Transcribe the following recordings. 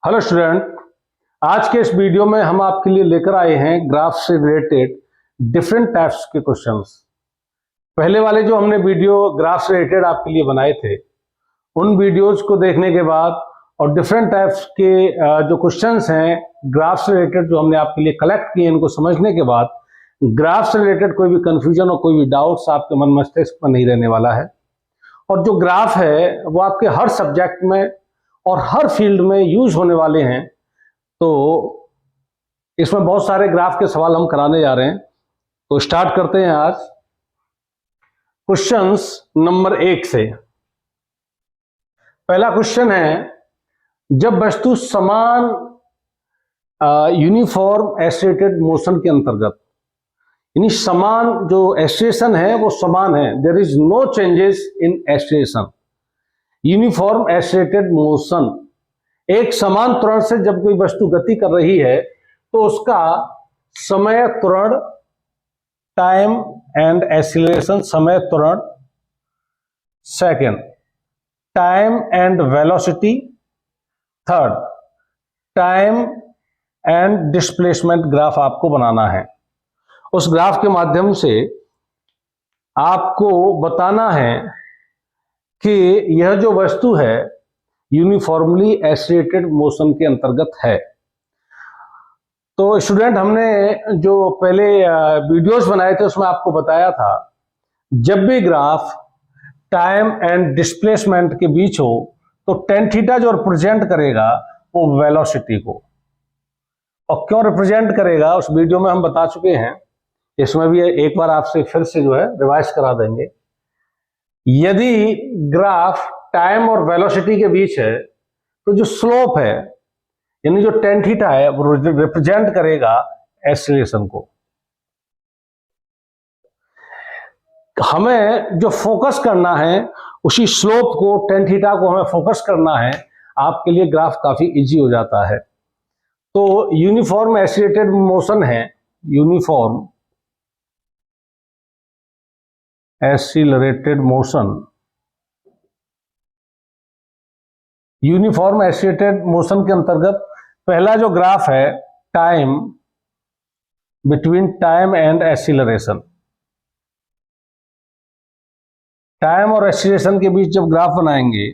Hello student. आज के इस वीडियो में हम आपके लिए लेकर आए हैं ग्राफ से रिलेटेड डिफरेंट टाइप्स के क्वेश्चंस। पहले वाले जो हमने वीडियो ग्राफ से रिलेटेड आपके लिए बनाए थे, उन वीडियोस को देखने के बाद और डिफरेंट टाइप्स के जो क्वेश्चंस हैं ग्राफ से रिलेटेड जो हमने आपके लिए कलेक्ट किए, इनको समझने के बाद ग्राफ से रिलेटेड कोई भी कंफ्यूजन और कोई भी डाउट्स आपके मन मस्तिष्क में नहीं रहने वाला है। और जो ग्राफ है वो आपके हर सब्जेक्ट में और हर फील्ड में यूज होने वाले हैं। तो इसमें बहुत सारे ग्राफ के सवाल हम कराने जा रहे हैं। तो स्टार्ट करते हैं आज क्वेश्चंस नंबर 1 से। पहला क्वेश्चन है, जब वस्तु समान यूनिफॉर्म एस्ट्रेटेड मोशन के अंतर्गत, यानी समान जो एस्ट्रेशन है वो समान है, there is no changes in acceleration, uniform accelerated motion, एक समान त्वरण से जब कोई वस्तु गति कर रही है तो उसका समय त्वरण, टाइम एंड एक्सीलरेशन, समय त्वरण, second time and velocity, third time and displacement graph आपको बनाना है। उस ग्राफ के माध्यम से आपको बताना है कि यह जो वस्तु है यूनिफॉर्मली एस्ट्रेटेड मोशन के अंतर्गत है। तो स्टूडेंट, हमने जो पहले वीडियोस बनाए थे उसमें आपको बताया था, जब भी ग्राफ टाइम एंड डिस्प्लेसमेंट के बीच हो तो टेन थीटा जो रिप्रेजेंट करेगा वो वेलोसिटी को, और क्यों रिप्रेजेंट करेगा उस वीडियो में हम बता चुके हैं। इसमें भी एक बार आपसे फिर से जो है रिवाइज करा देंगे। यदि ग्राफ टाइम और वेलोसिटी के बीच है तो जो स्लोप है यानी जो टेन थीटा है वो रिप्रेजेंट करेगा एक्सीलरेशन को। हमें जो फोकस करना है उसी स्लोप को, टेन थीटा को हमें फोकस करना है। आपके लिए ग्राफ काफी इजी हो जाता है। तो यूनिफॉर्म एक्सीलरेटेड मोशन है, uniform accelerated motion, uniform accelerated motion के अंतर्गत पहला जो ग्राफ है time, between time and acceleration, time और एक्सीलरेशन के बीच जब ग्राफ बनाएंगे,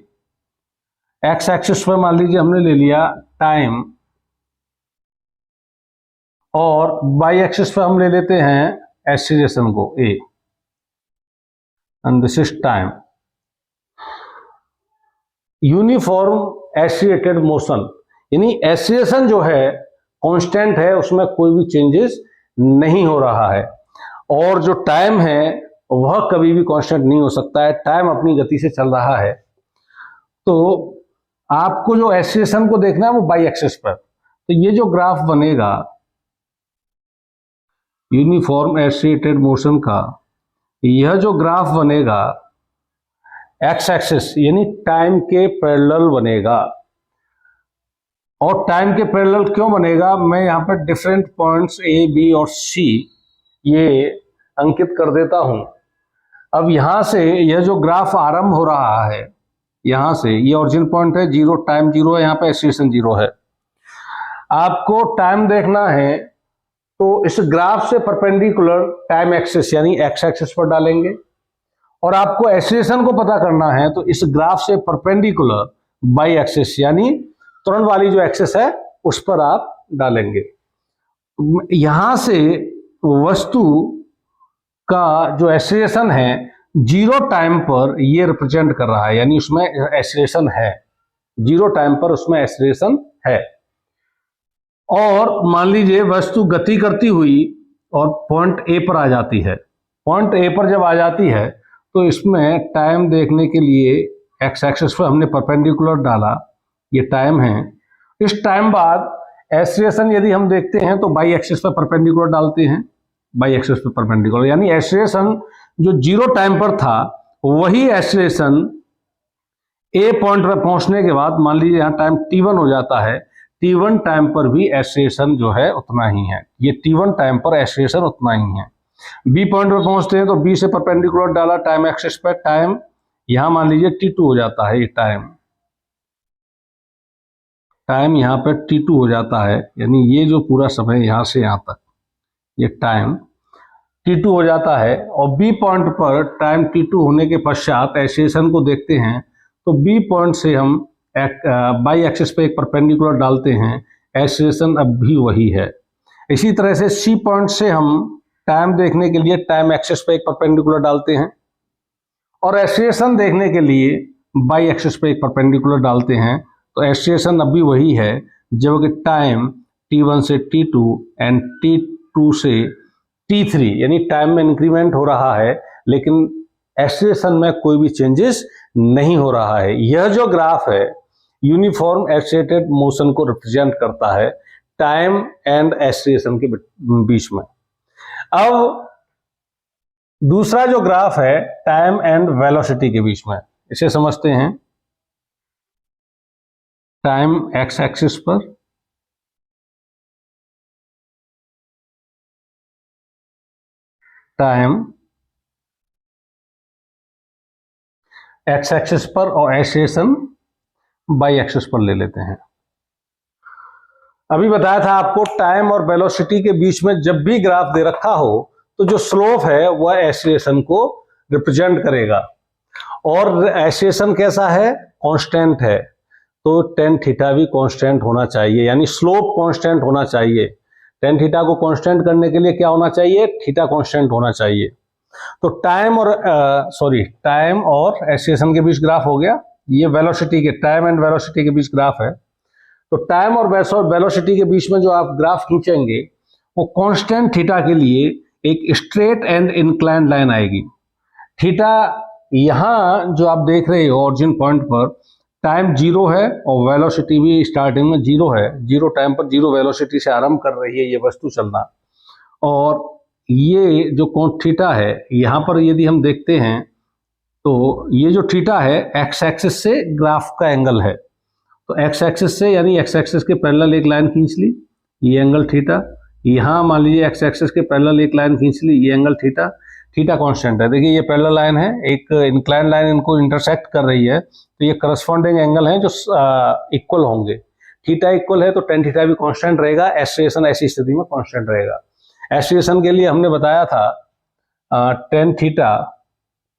एक्स एक्सिस पर मान लीजिए हमने ले लिया टाइम और वाई एक्सिस पर हम ले लेते हैं एक्सीलरेशन को a, and this is time. Uniform accelerated motion यानी एक्सीलरेशन जो है कांस्टेंट है, उसमें कोई भी चेंजेस नहीं हो रहा है, और जो टाइम है वह कभी भी कांस्टेंट नहीं हो सकता है, टाइम अपनी गति से चल रहा है। तो आपको जो एक्सीलरेशन को देखना है वो बाई एक्सिस पर। तो ये जो ग्राफ बनेगा यूनिफॉर्म एक्सीलरेटेड मोशन का, यह जो ग्राफ बनेगा एक्स एक्सिस यानी टाइम के पैरेलल बनेगा। और टाइम के पैरेलल क्यों बनेगा, मैं यहां पर डिफरेंट पॉइंट्स ए बी और सी ये अंकित कर देता हूं। अब यहां से यह जो ग्राफ आरंभ हो रहा है, यहां से ये ओरिजिन पॉइंट है, जीरो, टाइम जीरो है, यहां पर एक्सीलरेशन जीरो है। आपको टाइम देखना है तो इस ग्राफ से परपेंडिकुलर टाइम एक्सिस यानी एक्स एक्सिस पर डालेंगे, और आपको एक्सीलरेशन को पता करना है तो इस ग्राफ से परपेंडिकुलर बाई एक्सिस यानी त्वरण वाली जो एक्सिस है उस पर आप डालेंगे। यहां से वस्तु का जो एक्सीलरेशन है जीरो टाइम पर ये रिप्रेजेंट कर रहा है, यानी उसमें एक्सीलरेशन है, जीरो टाइम पर उसमें एक्सीलरेशन है। और मान लीजिए वस्तु गति करती हुई और पॉइंट ए पर आ जाती है। पॉइंट ए पर जब आ जाती है तो इसमें टाइम देखने के लिए एक्स एक्सिस पर हमने परपेंडिकुलर डाला, ये टाइम है। इस टाइम बाद एक्सीलरेशन यदि हम देखते हैं तो बाई एक्सिस पर परपेंडिकुलर डालते हैं, बाई एक्सिस पर परपेंडिकुलर, यानी एक्सीलरेशन जो जीरो टाइम पर था वही एक्सीलरेशन ए पॉइंट पर पहुंचने के बाद, मान लीजिए यहां टाइम t1 हो जाता है, t1 टाइम पर भी एक्सीलरेशन जो है उतना ही है, ये t1 टाइम पर एक्सीलरेशन उतना ही है। बी पॉइंट पर पहुंचते हैं तो बी से परपेंडिकुलर डाला टाइम एक्सिस पर, टाइम यहां मान लीजिए t2 हो जाता है ये टाइम। टाइम यहाँ पे t2 हो जाता है, यानी ये जो पूरा समय यहाँ से यहाँ तक ये टाइम t2 हो जाता है। और B पॉइंट पर टाइम t2 होने के पश्चात एक्सीलरेशन को देखते हैं, तो B पॉइंट से हम बाई एक्सिस पे एक परपेंडिकुलर डालते हैं, एक्सीलरेशन अब भी वही है। इसी तरह से C पॉइंट से हम टाइम देखने के लिए टाइम एक्सिस पे एक परपेंडिकुलर डालते हैं और एक्सीलरेशन देखने के लिए बाई एक्सिस पे एक परपेंडिकुलर डालते हैं, तो एक्सीलरेशन अब भी वही है, जो कि टाइम t1 से t2 एंड t2 से t3, यानी टाइम में इंक्रीमेंट हो रहा है लेकिन एक्सीलरेशन में कोई भी चेंजेस नहीं हो रहा है। यह जो ग्राफ है यूनिफॉर्म एक्सेलरेटेड मोशन को रिप्रेजेंट करता है टाइम एंड एक्सीलरेशन के बीच में। अब दूसरा जो ग्राफ है टाइम एंड वेलोसिटी के बीच में, इसे समझते हैं। टाइम एक्स एक्सिस पर, टाइम एक्स एक्सिस पर और एक्सीलरेशन बाई एक्सिस पर ले लेते हैं। अभी बताया था आपको टाइम और वेलोसिटी के बीच में जब भी ग्राफ दे रखा हो तो जो स्लोप है वह एक्सीलरेशन को रिप्रेजेंट करेगा। और एक्सीलरेशन कैसा है? कांस्टेंट है, तो टेन थीटा भी कांस्टेंट होना चाहिए, यानी स्लोप कांस्टेंट होना चाहिए। टेन थीटा को कांस्टेंट करने के लिए क्या होना चाहिए? थीटा कांस्टेंट होना चाहिए। तो टाइम और एक्सीलरेशन के बीच ग्राफ हो गया। ये वेलोसिटी के, टाइम एंड वेलोसिटी के बीच ग्राफ है। तो टाइम और वेलोसिटी के बीच में जो आप ग्राफ खींचेंगे वो कांस्टेंट थीटा के लिए एक स्ट्रेट एंड इंक्लाइन लाइन आएगी। थीटा यहां जो आप देख रहे हो ओरिजिन पॉइंट पर टाइम जीरो है और वेलोसिटी भी स्टार्टिंग में जीरो है। जीरो टाइम पर जीरो वेलोसिटी से आरंभ कर रही है ये वस्तु चलना। और ये जो थीटा है यहाँ पर यदि हम देखते हैं तो ये जो थीटा है एक्स एक्सिस से ग्राफ का एंगल है। तो एक्स एक्सिस से, यानी एक्स एक्सिस के पैरेलल एक लाइन खींच ली, ये एंगल थीटा। यहाँ मान लीजिए एक्स एक्सिस के पैरेलल एक लाइन खींच ली, ये एंगल थीटा। थीटा कांस्टेंट है। देखिए ये पैरेलल लाइन है, एक इंक्लाइन लाइन इनको इंटरसेक्ट कर रही है, तो ये करस्पॉन्डिंग एंगल है जो इक्वल होंगे। थीटा इक्वल है तो टेन थीटा भी कांस्टेंट रहेगा। एक्सीलरेशन ऐसी स्थिति में कांस्टेंट रहेगा। एक्सीलरेशन के लिए हमने बताया था ten theta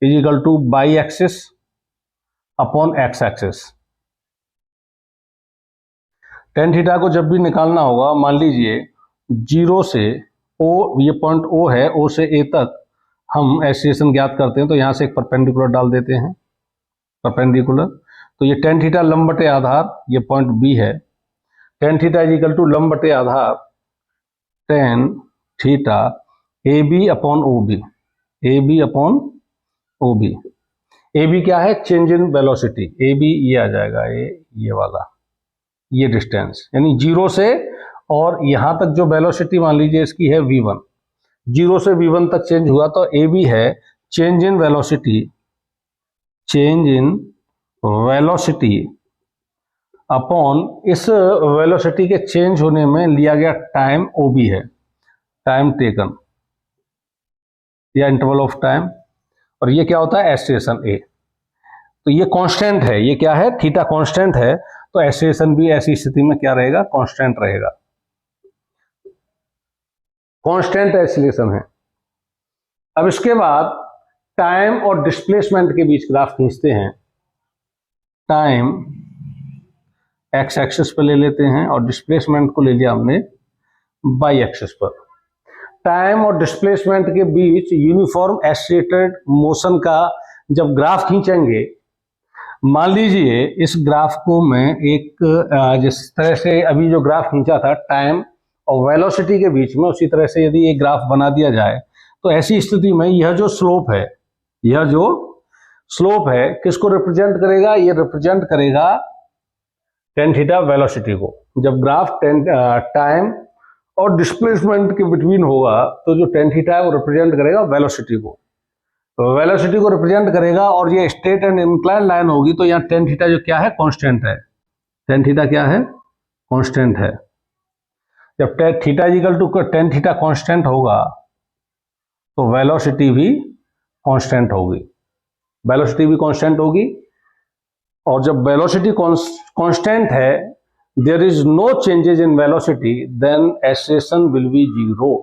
is equal two by axis upon x axis. Tan theta को जब भी निकालना होगा, मान लीजिए जीरो से ओ, ये पॉइंट ओ है, ओ से ए तक हम एक्सीलरेशन ज्ञात करते हैं, तो यहाँ से एक परपेंडिकुलर डाल देते हैं, परपेंडिकुलर। तो ये टेन थीटा लंब बटे आधार, ये पॉइंट बी है। Tan theta is equal to लंब बटे आधार tan theta A B upon O B, A B upon O B. A B क्या है? Change in velocity. A B ये आ जाएगा, ये वाला, ये डिस्टेंस, यानी जीरो से और यहां तक जो वेलोसिटी मान लीजिए इसकी है v1, जीरो से v1 तक चेंज हुआ तो ए बी है change in velocity, change in velocity upon इस वेलोसिटी के चेंज होने में लिया गया टाइम ओ बी है, टाइम टेकन या इंटरवल ऑफ टाइम। और ये क्या होता है? एक्सीलरेशन ए। तो ये कांस्टेंट है, ये क्या है? थीटा कांस्टेंट है, तो एक्सीलरेशन भी ऐसी स्थिति में क्या रहेगा? कांस्टेंट रहेगा। कांस्टेंट एक्सीलरेशन है। अब इसके बाद टाइम और डिस्प्लेसमेंट के बीच ग्राफ खींचते हैं। टाइम एक्स एक्सिस पर ले लेते हैं और डिस्प्लेसमेंट को ले लिया हमने बाई एक्सिस पर। टाइम और डिस्प्लेसमेंट के बीच यूनिफॉर्म एक्सीलरेटेड मोशन का जब ग्राफ खींचेंगे, मान लीजिए इस ग्राफ को मैं एक जिस तरह से अभी जो ग्राफ खींचा था टाइम और वेलोसिटी के बीच में, उसी तरह से यदि एक ग्राफ बना दिया जाए, तो ऐसी स्थिति में यह जो स्लोप है, यह जो स्लोप है किसको रिप्रेजेंट करेगा? ये रिप्रेजेंट करेगा टेन थीटा वेलोसिटी को। जब ग्राफ टाइम और डिस्प्लेसमेंट के बिटवीन होगा तो जो टेन थीटा है वो रिप्रेजेंट करेगा वेलोसिटी को, वेलोसिटी को रिप्रेजेंट करेगा। और ये स्ट्रेट एंड इंक्लाइन लाइन होगी, तो यहाँ टेन थीटा जो क्या है? कांस्टेंट है। टेन थीटा क्या है? कांस्टेंट है। जब theta equal to ten theta constant होगा तो वेलोसिटी भी कांस्टेंट होगी, वेलोसिटी भी कांस्टेंट होगी। और जब वेलोसिटी कांस्टेंट है there is no changes in velocity then acceleration will be zero,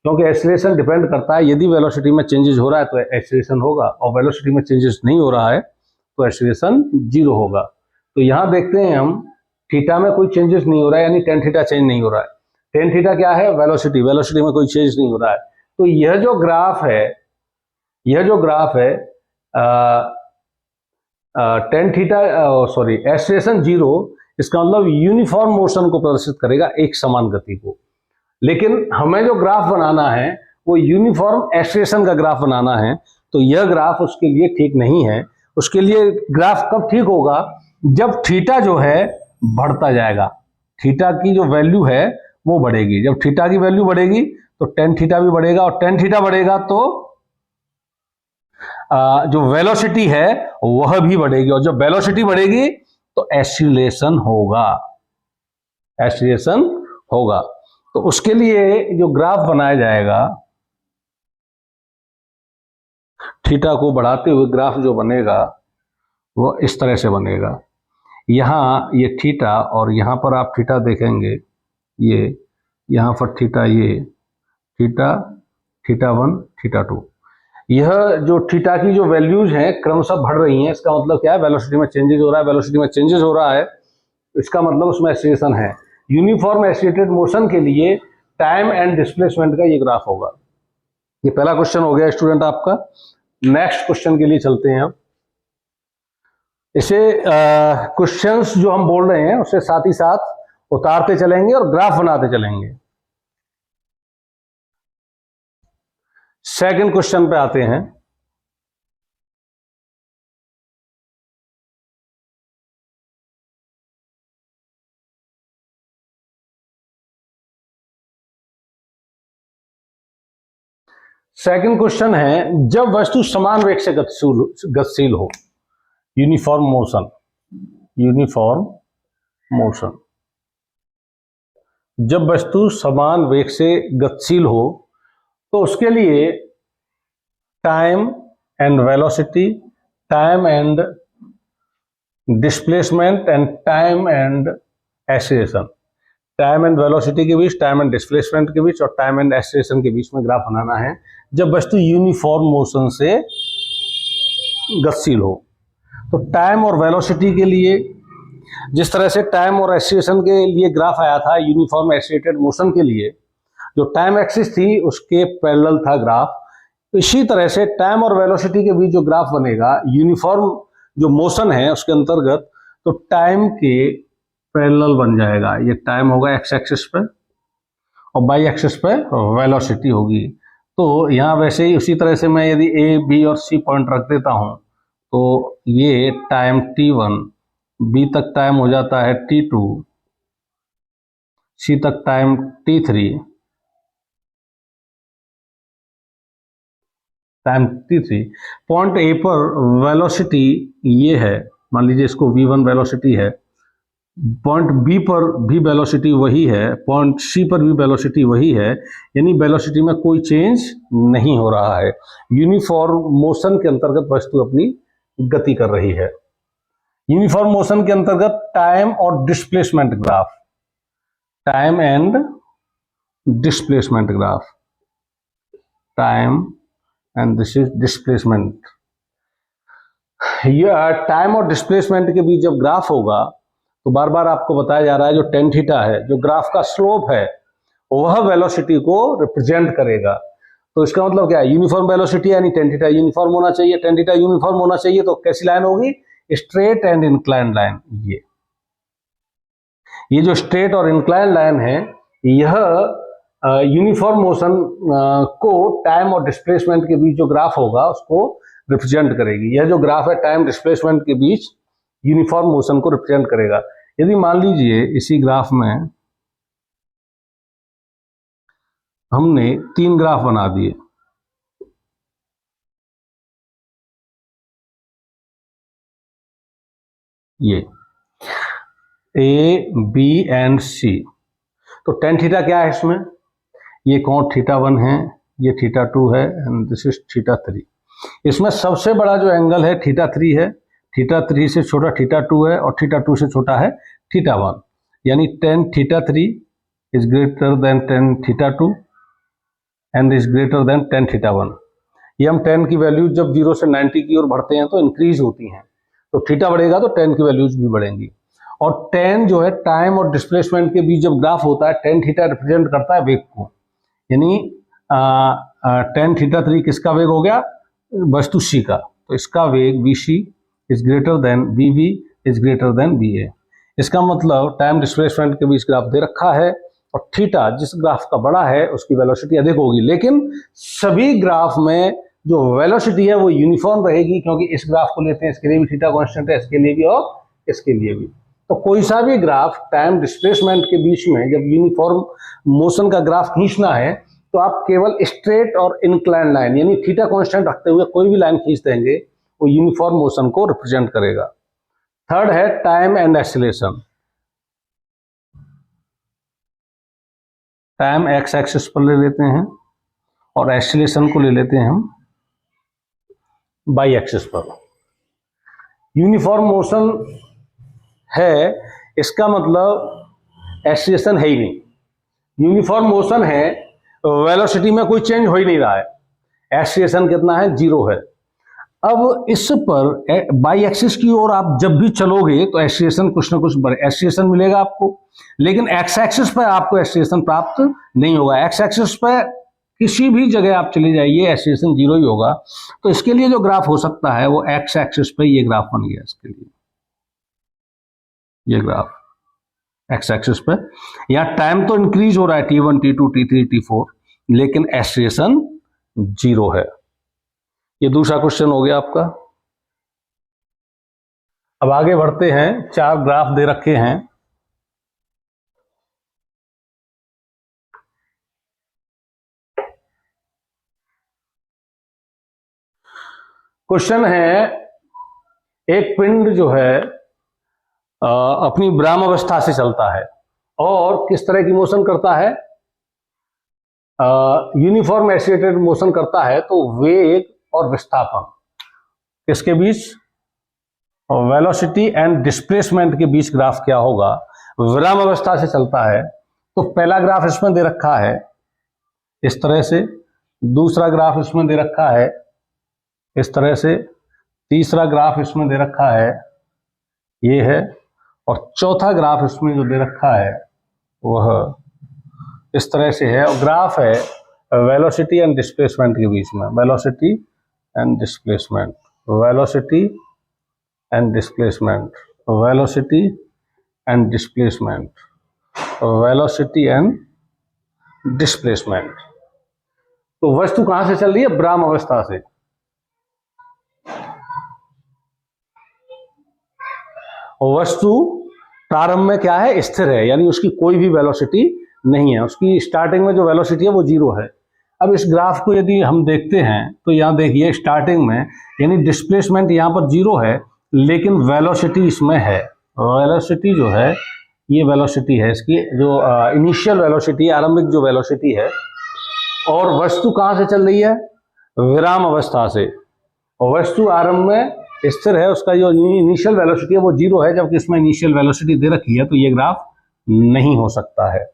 क्योंकि एक्सेलरेशन डिपेंड करता है, यदि वेलोसिटी में चेंजेस हो रहा है तो एक्सेलरेशन होगा, और वेलोसिटी में चेंजेस नहीं हो रहा है तो एक्सेलरेशन जीरो होगा। तो यहाँ देखते हैं हम, थीटा में कोई चेंजेस नहीं हो रहा है, यानी टेन थीटा चेंज नहीं हो रहा है। टेन थीटा क्या है? वेलोसिटी, वेलोसिटी में कोई चेंज नहीं हो रहा है। तो यह जो ग्राफ है tan theta sorry acceleration zero, इसका मतलब यूनिफॉर्म मोशन को प्रदर्शित करेगा, एक समान गति को। लेकिन हमें जो ग्राफ बनाना है वो यूनिफॉर्म एक्सेलरेशन का ग्राफ बनाना है, तो यह ग्राफ उसके लिए ठीक नहीं है। उसके लिए ग्राफ कब ठीक होगा? जब थीटा जो है बढ़ता जाएगा, थीटा की जो वैल्यू है वो बढ़ेगी। जब थीटा की वैल्यू बढ़ेगी तो टेन थीटा भी बढ़ेगा, और टेन थीटा बढ़ेगा तो जो वेलोसिटी है वह भी बढ़ेगी, और जब वेलोसिटी बढ़ेगी तो एक्सीलरेशन होगा। तो उसके लिए जो ग्राफ बनाया जाएगा, थीटा को बढ़ाते हुए ग्राफ जो बनेगा वो इस तरह से बनेगा। यहाँ ये थीटा, और यहाँ पर आप थीटा देखेंगे, ये यहाँ पर थीटा, ये थीटा, थीटा 1, थीटा 2, यह जो थीटा की जो वैल्यूज हैं क्रमशः बढ़ रही हैं। इसका मतलब क्या है? वेलोसिटी में चेंजेस हो रहा है, वेलोसिटी में चेंजेस हो रहा है, इसका मतलब उसमें एक्सीलरेशन है। यूनिफॉर्म एक्सीलरेटेड मोशन के लिए टाइम एंड डिस्प्लेसमेंट का ये ग्राफ होगा। ये पहला क्वेश्चन हो गया स्टूडेंट आपका। नेक्स्ट क्वेश्चन के लिए चलते हैं अब। इसे क्वेश्चंस जो हम बोल रहे हैं उससे साथ ही साथ उतारते चलेंगे और ग्राफ बनाते चलेंगे। सेकंड क्वेश्चन पे आते हैं। सेकंड क्वेश्चन है, जब वस्तु समान वेग से गतिशील हो, यूनिफॉर्म मोशन, जब वस्तु समान वेग से गतिशील हो तो उसके लिए time and velocity, time and displacement and time and acceleration, time and velocity के बीच, टाइम एंड डिस्प्लेसमेंट के बीच और टाइम एंड एक्सीलरेशन के बीच में ग्राफ बनाना है जब वस्तु यूनिफॉर्म मोशन से गतिशील हो। तो टाइम और वेलोसिटी के लिए, जिस तरह से टाइम और एक्सीलरेशन के लिए ग्राफ आया था यूनिफॉर्म एक्सीलरेटेड मोशन के लिए, जो टाइम एक्सिस थी उसके पैरेलल था ग्राफ, इसी तरह से टाइम और वेलोसिटी के बीच जो ग्राफ बनेगा यूनिफॉर्म जो मोशन है उसके अंतर्गत, तो टाइम के पैरेलल बन जाएगा। ये टाइम होगा एक्स एक्सिस पे और वाई एक्सिस पे वेलोसिटी होगी। तो यहाँ वैसे ही उसी तरह से मैं यदि ए बी और सी पॉइंट रख देता हूँ तो ये टाइम t1, बी तक टाइम हो जाता है t2, सी तक टाइम t3, पॉइंट ए पर वेलोसिटी ये है, मान लीजिए इसको v1 वेलोसिटी है, पॉइंट बी पर भी वेलोसिटी वही है, पॉइंट सी पर भी वेलोसिटी वही है, यानी वेलोसिटी में कोई चेंज नहीं हो रहा है। यूनिफॉर्म मोशन के अंतर्गत वस्तु अपनी गति कर रही है। यूनिफॉर्म मोशन के अंतर्गत टाइम और displacement graph, time and displacement graph, time and this is displacement. यह टाइम और डिस्प्लेसमेंट के बीच जब ग्राफ होगा तो बार बार आपको बताया जा रहा है जो टेन थीटा है, जो ग्राफ का स्लोप है, वह वेलोसिटी को रिप्रेजेंट करेगा। तो इसका मतलब क्या है? यूनिफॉर्म वेलोसिटी यानी टेन थीटा यूनिफॉर्म होना चाहिए, टेन थीटा यूनिफॉर्म होना चाहिए, तो कैसी लाइन होगी? Straight and incline line. ये जो स्ट्रेट और इंक्लाइन लाइन है, यह यूनिफॉर्म मोशन को टाइम और डिस्प्लेसमेंट के बीच जो ग्राफ होगा उसको रिप्रेजेंट करेगी। यह जो ग्राफ है टाइम डिस्प्लेसमेंट के बीच यूनिफॉर्म मोशन को रिप्रेजेंट करेगा। यदि मान लीजिए इसी ग्राफ में हमने 3 ग्राफ बना दिए, ये ए बी एंड सी, तो टेन थीटा क्या है इसमें? ये कौन θ1 है, ये θ2 है एंड दिस इज θ3। इसमें सबसे बड़ा जो एंगल है θ3 है, θ3 से छोटा θ2 है और θ2 से छोटा है θ1। यानी tan θ3 is greater than tan θ2 and is greater than tan θ1। ये हम tan की वैल्यूज जब 0 से 90 की ओर बढ़ते हैं तो इंक्रीज होती हैं, तो थीटा बढ़ेगा तो tan की वैल्यूज भी बढ़ेंगी। और tan जो है टाइम और डिस्प्लेसमेंट के बीच जब ग्राफ होता है, tan θ रिप्रेजेंट करता है वेग को, यानी tan θ3 किसका वेग हो गया, वस्तु c का, तो इसका वेग vc is greater then vv is greater then va। इसका मतलब टाइम डिस्प्लेसमेंट के बीच ग्राफ दे रखा है और थीटा जिस ग्राफ का बड़ा है उसकी वेलोसिटी अधिक होगी, लेकिन सभी ग्राफ में जो वेलोसिटी है वो यूनिफॉर्म रहेगी, क्योंकि इस ग्राफ को लेते हैं, इसके लिए भी थीटा कांस्टेंट है, इसके लिए भी और इसके लिए भी। तो कोई सा भी ग्राफ टाइम डिस्प्लेसमेंट के बीच में जब यूनिफॉर्म मोशन का ग्राफ खींचना है तो आप केवल स्ट्रेट और इंक्लाइन लाइन यानी थीटा कांस्टेंट रखते हुए कोई भी लाइन खींच देंगे, वो यूनिफॉर्म मोशन को रिप्रेजेंट करेगा। थर्ड है time and acceleration. Time x axis पर ले लेते हैं और एक्सीलरेशन को ले लेते हैं हम बाई एक्सिस पर। यूनिफॉर्म मोशन है, इसका मतलब एक्सीलरेशन है ही नहीं। यूनिफॉर्म मोशन है, वेलोसिटी में कोई चेंज हो ही नहीं रहा है, एक्सीलरेशन कितना है, 0 है। अब इस पर बाई एक्सिस की ओर आप जब भी चलोगे तो एक्सीलरेशन कुछ ना कुछ एक्सीलरेशन मिलेगा आपको, लेकिन एक्स एक्सिस पर आपको एक्सीलरेशन प्राप्त नहीं होगा। एक्स एक्सिस पर किसी भी जगह आप चले जाइए एक्सीलरेशन 0 ही होगा। तो इसके लिए जो ग्राफ हो सकता है वो एक्स एक्सिस पर ये ग्राफ बन गया, इसके लिए ये ग्राफ एक्स एक्सिस पे। यहाँ टाइम तो इंक्रीज हो रहा है t1 t2 t3 t4, लेकिन एक्सीलरेशन 0 है। ये दूसरा क्वेश्चन हो गया आपका। अब आगे बढ़ते हैं, 4 ग्राफ दे रखे हैं। क्वेश्चन है, एक पिंड जो है अपनी विराम अवस्था से चलता है और किस तरह की मोशन करता है, यूनिफॉर्म एक्सीलरेटेड मोशन करता है। तो वेग और विस्थापन इसके बीच, वेलोसिटी एंड डिस्प्लेसमेंट के बीच ग्राफ क्या होगा। विराम अवस्था से चलता है तो पहला ग्राफ इसमें दे रखा है इस तरह से, दूसरा ग्राफ इसमें दे रखा है इस तरह से, तीसरा ग्राफ इसमें दे रखा है ये है, और चौथा ग्राफ इसमें जो दे रखा है वह इस तरह से है। और ग्राफ है वेलोसिटी एंड डिस्प्लेसमेंट के बीच में, velocity and displacement, velocity and displacement, velocity and displacement, velocity and displacement. तो वस्तु कहां से चल रही है, विराम अवस्था से। और वस्तु प्रारंभ में क्या है, स्थिर है, यानी उसकी कोई भी वेलोसिटी नहीं है, उसकी स्टार्टिंग में जो वेलोसिटी है वो 0 है। अब इस ग्राफ को यदि हम देखते हैं तो यहां देखिए स्टार्टिंग में यानी डिस्प्लेसमेंट यहां पर 0 है, लेकिन वेलोसिटी इसमें है। वेलोसिटी जो है ये वेलोसिटी है इसकी, जो इनिशियल वेलोसिटी, आरंभिक जो वेलोसिटी है। और वस्तु कहां से चल रही है, विराम अवस्था से। और वस्तु आरंभ में स्थिर है, उसका जो इनिशियल वेलोसिटी है वो 0 है, जबकि इसमें इनिशियल वेलोसिटी दे रखी है, तो ये ग्राफ नहीं हो सकता है।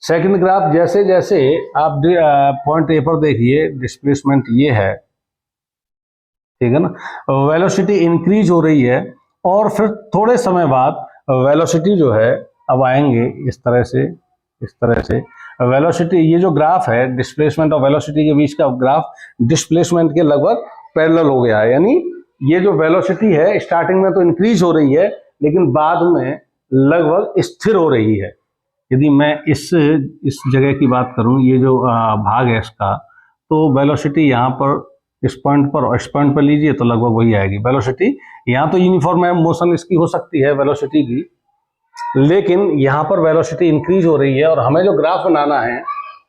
सेकंड ग्राफ, जैसे जैसे आप पॉइंट ए पर देखिए डिस्प्लेसमेंट ये है, ठीक है ना, वेलोसिटी इंक्रीज हो रही है और फिर थोड़े समय बाद वेलोसिटी जो है, अब आएंगे इस तरह से, इस तरह से वेलोसिटी, ये जो ग्राफ है डिस्प्लेसमेंट और वेलोसिटी के बीच का ग्राफ डिस्प्लेसमेंट के लगभग पैरेलल हो गया है। यानी ये जो वेलोसिटी है स्टार्टिंग में तो इंक्रीज हो रही है, लेकिन बाद में लगभग स्थिर हो रही है। यदि मैं इस जगह की बात करूं, ये जो भाग है इसका, तो वेलोसिटी यहाँ पर इस पॉइंट पर और इस पॉइंट पर लीजिए तो लगभग वही आएगी वेलोसिटी। यहाँ तो यूनिफॉर्म मोशन इसकी हो सकती है वेलोसिटी की, लेकिन यहाँ पर वेलोसिटी इंक्रीज हो रही है और हमें जो ग्राफ बनाना है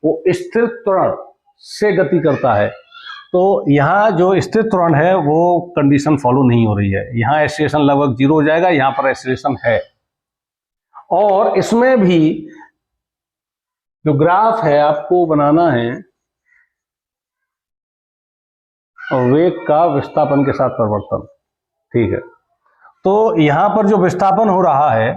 वो स्थिर त्वरण से गति करता है। तो यहाँ जो स्थिर त्वरण है वो कंडीशन फॉलो नहीं हो रही है, यहाँ एक्सीलरेशन लगभग 0 हो जाएगा, यहाँ पर एक्सीलरेशन है। और इसमें भी जो ग्राफ है आपको बनाना है वेग का विस्थापन के साथ परिवर्तन, ठीक है। तो यहां पर जो विस्थापन हो रहा है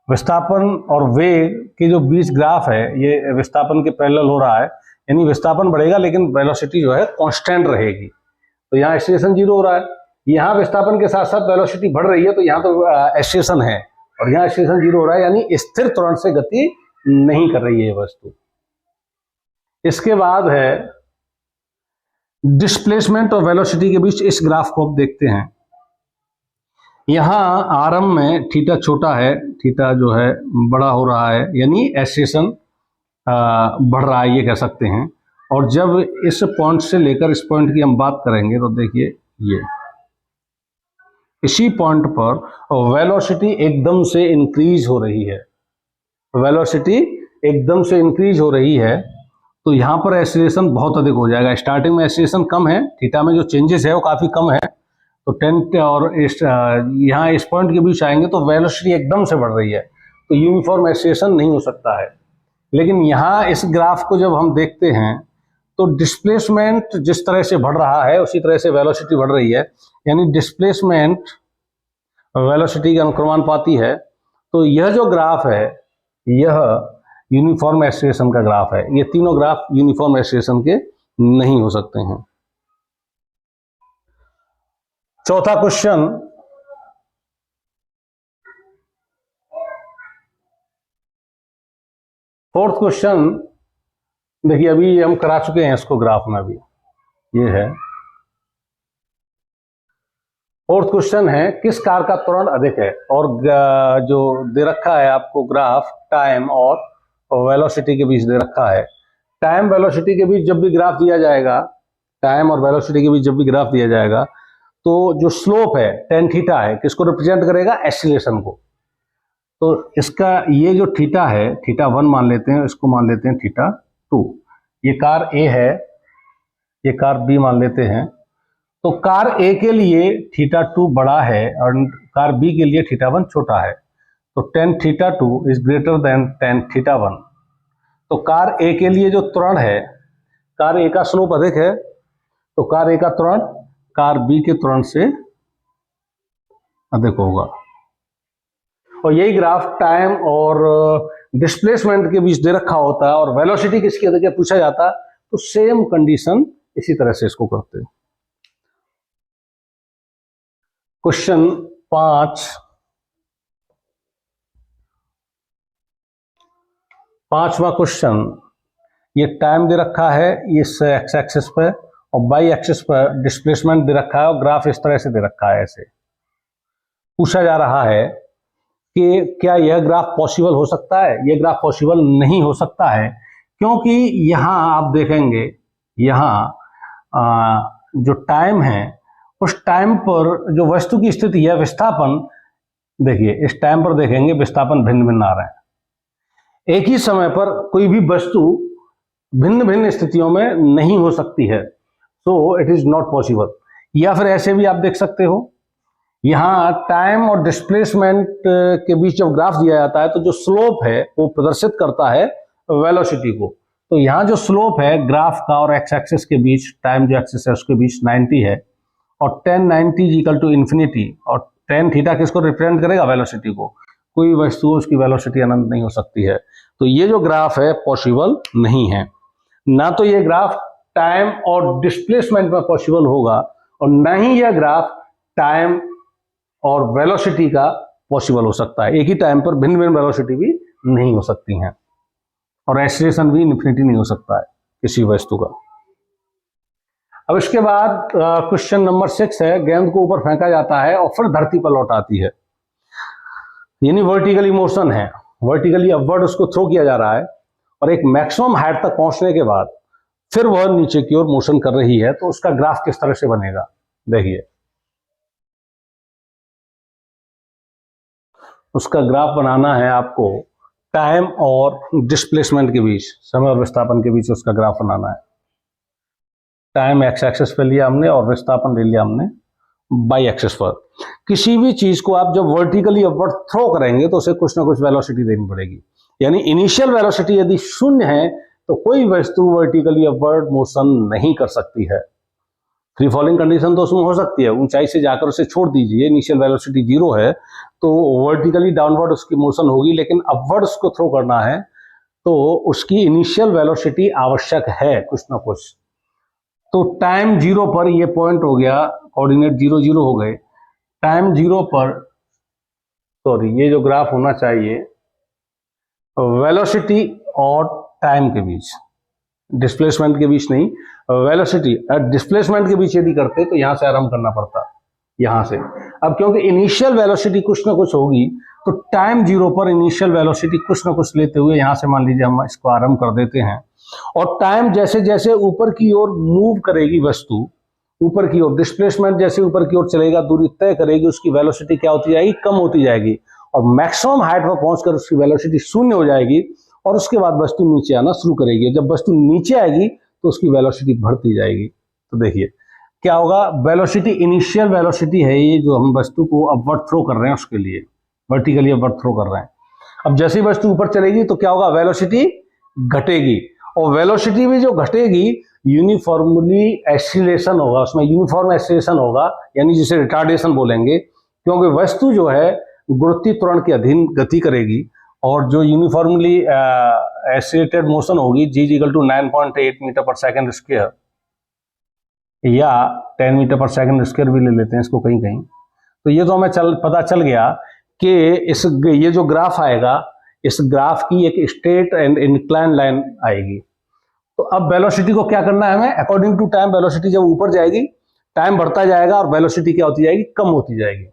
विस्थापन और वेग के जो बीच ग्राफ है ये विस्थापन के पैरेलल हो रहा है, यानी विस्थापन बढ़ेगा लेकिन वेलोसिटी जो है कांस्टेंट रहेगी। तो यहाँ एक्सीलरेशन 0 हो रहा है, यहाँ विस्थापन के साथ साथ वेलोसिटी बढ़ रही है, तो यहाँ तो एक्सीलरेशन है और यहाँ एक्सीलरेशन 0 हो रहा है, यानी स्थिर त्वरण से गति नहीं कर रही है ये वस्तु। इसके बाद है डिस्प्लेसमेंट और वेलोसिटी के बीच इस ग्राफ को आप देखते हैं। यहाँ आरंभ में थीटा छोटा है, थीटा जो है बड़ा हो रहा है, यानी एक्सीलरेशन बढ़ रहा है ये कह सकते हैं। और जब इस पॉइंट से लेकर इस पॉइंट की हम बात करेंगे तो देखिए ये इसी पॉइंट पर वेलोसिटी एकदम से इंक्रीज हो रही है, वेलोसिटी एकदम से इंक्रीज हो रही है, तो यहाँ पर एक्सीलरेशन बहुत अधिक हो जाएगा। स्टार्टिंग में एक्सीलरेशन कम है, थीटा में जो चेंजेस है वो काफ़ी कम है, तो 10 और यहाँ इस पॉइंट के बीच आएंगे तो वेलोसिटी एकदम से बढ़ रही है, तो यूनिफॉर्म एक्सीलरेशन नहीं हो सकता है। लेकिन यहाँ इस ग्राफ को जब हम देखते हैं तो डिस्प्लेसमेंट जिस तरह से बढ़ रहा है उसी तरह से वेलोसिटी बढ़ रही है, यानी डिस्प्लेसमेंट वेलोसिटी के अनुक्रमानुपाती है। तो यह जो ग्राफ है यह यूनिफॉर्म एक्सीलरेशन का ग्राफ है। ये तीनों ग्राफ यूनिफॉर्म एक्सीलरेशन के नहीं हो सकते हैं। चौथा क्वेश्चन, फोर्थ क्वेश्चन देखिए, अभी हम करा चुके हैं इसको ग्राफ में, अभी ये है। फोर्थ क्वेश्चन है किस कार का त्वरण अधिक है, और जो दे रखा है आपको ग्राफ टाइम और वेलोसिटी के बीच दे रखा है। टाइम वेलोसिटी के बीच जब भी ग्राफ दिया जाएगा, टाइम और वेलोसिटी के बीच जब भी ग्राफ दिया जाएगा तो जो स्लोप है टेन थीटा है, किसको रिप्रेजेंट करेगा, एक्सीलरेशन को। तो इसका ये जो थीटा है, थीटा 1 मान लेते हैं, इसको मान लेते हैं थीटा 2। ये कार ए है, ये कार बी मान लेते हैं। तो कार ए के लिए थीटा 2 बड़ा है और कार बी के लिए थीटा 1 छोटा है, तो tan theta 2 is greater then tan theta 1। तो कार ए के लिए जो त्वरण है, कार ए का स्लोप अधिक है, तो कार ए का त्वरण कार बी के त्वरण से अधिक होगा। और यही ग्राफ टाइम और डिस्प्लेसमेंट के बीच दे रखा होता है, और वेलोसिटी किसकी अधिक है पूछा जाता है, तो सेम कंडीशन इसी तरह से इसको करते हैं। क्वेश्चन 5, पांचवा क्वेश्चन, ये टाइम दे रखा है इस एक्स एक्सिस पर और बाई एक्सिस पर डिस्प्लेसमेंट दे रखा है और ग्राफ इस तरह से दे रखा है। ऐसे पूछा जा रहा है कि क्या यह ग्राफ पॉसिबल हो सकता है। यह ग्राफ पॉसिबल नहीं हो सकता है, क्योंकि यहाँ आप देखेंगे, यहाँ जो टाइम है उस टाइम पर जो वस्तु की स्थिति है, विस्थापन देखिए, इस टाइम पर देखेंगे विस्थापन भिन्न भिन्न आ रहे हैं। एक ही समय पर कोई भी वस्तु भिन्न भिन्न स्थितियों में नहीं हो सकती है, so it is not possible. या फिर ऐसे भी आप देख सकते हो, यहाँ टाइम और डिस्प्लेसमेंट के बीच जब ग्राफ दिया जाता है तो जो स्लोप है वो प्रदर्शित करता है वेलोसिटी को। तो यहाँ जो स्लोप है ग्राफ का और एक्स एक्सिस के बीच, टाइम जो एक्सिस है उसके बीच 90 है, और 10 90 इक्वल टू इन्फिनिटी, और 10 थीटा किसको रिप्रेजेंट करेगा, वेलोसिटी को। कोई वस्तु उसकी वेलोसिटी अनंत नहीं हो सकती है, तो ये जो ग्राफ है पॉसिबल नहीं है। ना तो ये ग्राफ टाइम और डिस्प्लेसमेंट में पॉसिबल होगा, और ना ही यह ग्राफ टाइम और वेलोसिटी का पॉसिबल हो सकता है। एक ही टाइम पर भिन्न भिन्न वेलोसिटी भी नहीं हो सकती हैं, और एक्सीलरेशन भी इन्फिनिटी नहीं हो सकता है किसी वस्तु का। अब इसके बाद क्वेश्चन नंबर 6 है, गेंद को ऊपर फेंका जाता है और फिर धरती पर लौट आती है, यानी वर्टिकली मोशन है, वर्टिकली अपवर्ड उसको थ्रो किया जा रहा है, और एक मैक्सिमम हाइट तक पहुंचने के बाद फिर वह नीचे की ओर मोशन कर रही है। तो उसका ग्राफ किस तरह से बनेगा, देखिए उसका ग्राफ बनाना है आपको टाइम और डिस्प्लेसमेंट के बीच, समय और विस्थापन के बीच उसका ग्राफ बनाना है। टाइम एक्स एक्सिस पे लिया हमने और विस्थापन ले लिया हमने बाई एक्सिस पर। किसी भी चीज को आप जब वर्टिकली अपवर्ड थ्रो करेंगे तो उसे कुछ ना कुछ वेलोसिटी देनी पड़ेगी, यानी इनिशियल वेलोसिटी यदि शून्य है तो कोई वस्तु वर्टिकली अपवर्ड मोशन नहीं कर सकती है। फ्री फॉलिंग कंडीशन तो उसमें हो सकती है, ऊंचाई से जाकर उसे छोड़ दीजिए, इनिशियल वेलोसिटी 0 है तो वर्टिकली डाउनवर्ड उसकी मोशन होगी, लेकिन अपवर्ड उसको थ्रो करना है तो उसकी इनिशियल वेलोसिटी आवश्यक है कुछ ना कुछ। तो टाइम 0 पर ये पॉइंट हो गया, कोऑर्डिनेट 0 0 हो गए। टाइम 0 पर सॉरी ये जो ग्राफ होना चाहिए वेलोसिटी और टाइम के बीच, डिस्प्लेसमेंट के बीच नहीं, वेलोसिटी डिस्प्लेसमेंट के बीच यदि करते तो यहां से आरंभ करना पड़ता, यहां से। अब क्योंकि इनिशियल वेलोसिटी कुछ ना कुछ होगी तो टाइम 0 पर इनिशियल वेलोसिटी कुछ ना कुछ लेते हुए यहां से मान लीजिए हम इसको आरंभ कर देते हैं, और टाइम जैसे जैसे ऊपर की ओर मूव करेगी वस्तु, ऊपर की ओर डिस्प्लेसमेंट जैसे ऊपर की ओर चलेगा, दूरी तय करेगी, उसकी वेलोसिटी क्या होती जाएगी, कम होती जाएगी, और मैक्सिमम हाइट पर पहुंचकर उसकी वेलोसिटी 0 हो जाएगी, और उसके बाद वस्तु नीचे आना शुरू करेगी। जब वस्तु नीचे आएगी तो उसकी वेलोसिटी बढ़ती जाएगी। तो देखिए क्या होगा, वेलोसिटी इनिशियल वेलोसिटी है ये जो हम वस्तु को अपवर्ड थ्रो कर रहे हैं उसके लिए, वर्टिकली अपवर्ड थ्रो कर रहे हैं। अब जैसे ही वस्तु ऊपर चलेगी तो क्या होगा, वेलोसिटी घटेगी, और वेलोसिटी भी जो घटेगी यूनिफॉर्मली एक्सीलरेशन होगा, उसमें यूनिफॉर्म एक्सीलरेशन होगा, यानी जिसे रिटार्डेशन बोलेंगे, क्योंकि वस्तु जो है गुरुत्वीय त्वरण के अधीन गति करेगी, और जो यूनिफॉर्मली एक्सीलरेटेड मोशन होगी g = 9.8 मीटर पर सेकंड स्क्वायर, या 10 मीटर पर सेकंड स्क्वायर भी ले लेते हैं इसको कहीं कहीं। तो ये तो हमें पता चल गया कि ये जो ग्राफ आएगा, इस ग्राफ की एक स्ट्रेट एंड इंक्लाइन लाइन आएगी। तो अब वेलोसिटी को क्या करना है हमें, अकॉर्डिंग टू टाइम वेलोसिटी जब ऊपर जाएगी टाइम बढ़ता जाएगा और वेलोसिटी क्या होती जाएगी, कम होती जाएगी।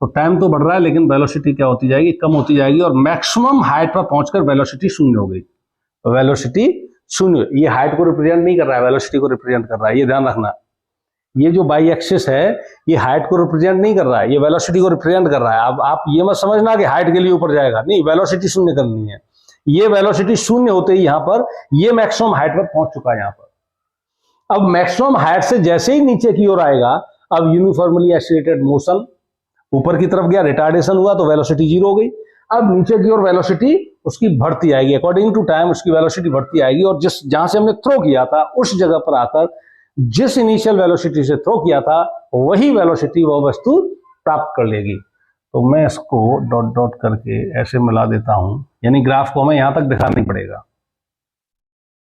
तो टाइम तो बढ़ रहा है लेकिन वेलोसिटी क्या होती जाएगी, कम होती जाएगी, और मैक्सिमम हाइट पर पहुंचकर वेलोसिटी 0 हो गई। वेलोसिटी 0, ये हाइट को रिप्रेजेंट नहीं कर रहा है, वेलोसिटी को रिप्रेजेंट कर रहा है, ये ध्यान रखना। ये जो बाई एक्सिस है ये हाइट को रिप्रेजेंट नहीं कर रहा है, ये वेलोसिटी को रिप्रेजेंट कर रहा है। अब आप ये मत समझना कि हाइट के लिए ऊपर जाएगा, नहीं, वेलोसिटी 0 करनी है। ये वेलोसिटी 0 होते ही यहां पर ये मैक्सिमम हाइट पर पहुंच चुका है यहां पर। अब मैक्सिमम हाइट से जैसे ही नीचे की ओर आएगा, अब यूनिफॉर्मली एक्सीलरेटेड मोशन, ऊपर की तरफ गया, रिटार्डेशन हुआ तो वेलोसिटी 0 हो गई। अब नीचे की ओर वेलोसिटी उसकी बढ़ती आएगी, अकॉर्डिंग टू टाइम उसकी वेलोसिटी बढ़ती आएगी, और जिस जहां से हमने थ्रो किया था उस जगह पर आकर जिस इनिशियल वेलोसिटी से थ्रो किया था वही वेलोसिटी वह वस्तु प्राप्त कर लेगी। तो मैं इसको डॉट डॉट करके ऐसे मिला देता हूं, यानी ग्राफ को हमें यहां तक दिखाना नहीं पड़ेगा,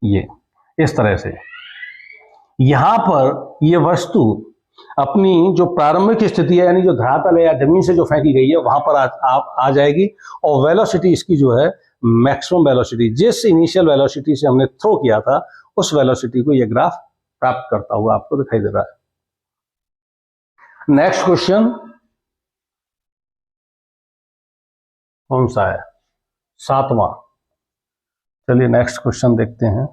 ये इस तरह से। यहां पर यह वस्तु अपनी जो प्रारंभिक स्थिति है, यानी जो धरातल है या जमीन से जो फेंकी गई है वहां पर आ जाएगी, और वेलोसिटी इसकी जो है मैक्सिमम वेलोसिटी, जिस इनिशियल वेलोसिटी से हमने थ्रो किया था उस वेलोसिटी को यह ग्राफ प्राप्त करता हुआ आपको दिखाई दे रहा है। नेक्स्ट क्वेश्चन कौन सा है, 7वां। चलिए नेक्स्ट क्वेश्चन देखते हैं।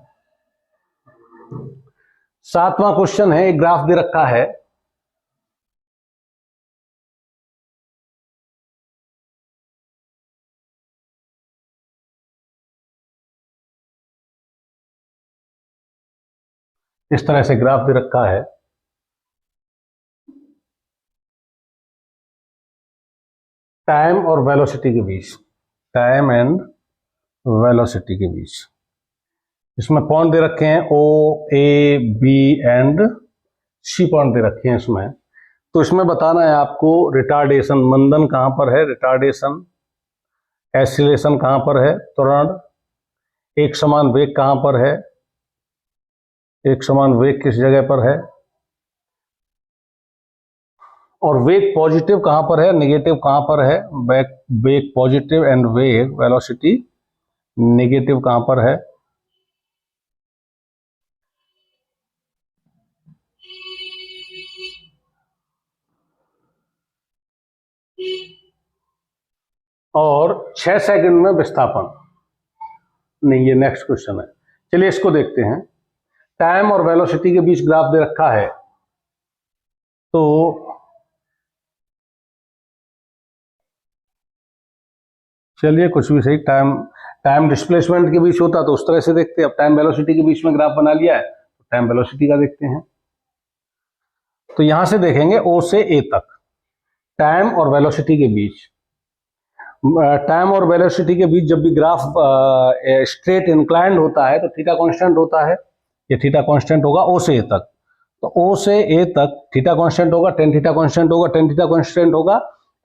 7वां क्वेश्चन है, एक ग्राफ दे रखा है, इस तरह से ग्राफ दे रखा है। टाइम और वेलोसिटी के बीच, टाइम एंड वेलोसिटी के बीच इसमें पॉइंट दे रखे हैं O, A, B and C point दे रखे हैं इसमें। तो इसमें बताना है आपको रिटार्डेशन, मंदन कहां पर है, रिटार्डेशन, एक्सीलरेशन कहां पर है, त्वरण, एक समान वेग कहां पर है, एक समान वेग किस जगह पर है, और वेग पॉजिटिव कहां पर है, नेगेटिव कहां पर है, वेग पॉजिटिव एंड वेग वेलोसिटी नेगेटिव कहां पर है। और 6 सेकंड में विस्थापन, नहीं ये नेक्स्ट क्वेश्चन है, चलिए इसको देखते हैं। टाइम और वेलोसिटी के बीच ग्राफ दे रखा है, तो चलिए कुछ भी सही, टाइम डिस्प्लेसमेंट के बीच होता तो उस तरह से देखते हैं। अब टाइम वेलोसिटी के बीच में ग्राफ बना लिया है तो टाइम वेलोसिटी का देखते हैं। तो यहां से देखेंगे O से A तक, टाइम और वेलोसिटी के बीच, टाइम और वेलोसिटी के बीच जब भी ग्राफ स्ट्रेट इंक्लाइंड होता है तो थीटा कांस्टेंट होता है, ये थीटा कांस्टेंट होगा O से A तक। तो ओ से ए तक थीटा कांस्टेंट होगा, टेन थीटा कांस्टेंट होगा, टेन थीटा कांस्टेंट होगा,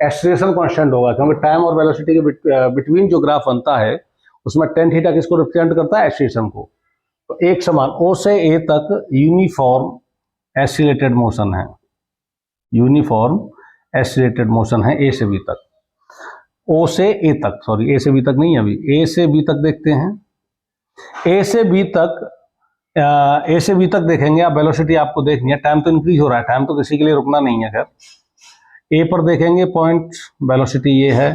एक्सेलरेशन कांस्टेंट होगा, क्योंकि टाइम और वेलोसिटी के बिटवीन जो ग्राफ बनता है उसमें टेन थीटा किसको रिप्रेजेंट करता है? एक्सेलरेशन को। तो एक समान ओ से ए तक यूनिफॉर्म एक्सीलरेटेड मोशन है, यूनिफॉर्म एक्सीलरेटेड मोशन है ए से बी तक। ओ से ए तक, सॉरी ए से बी तक नहीं, अभी ए से बी तक देखते हैं। ए से बी तक देखेंगे आप, वेलोसिटी आपको देखनी है, टाइम तो इंक्रीज हो रहा है, टाइम तो किसी के लिए रुकना नहीं है। खैर ए पर देखेंगे पॉइंट, वेलोसिटी ये है,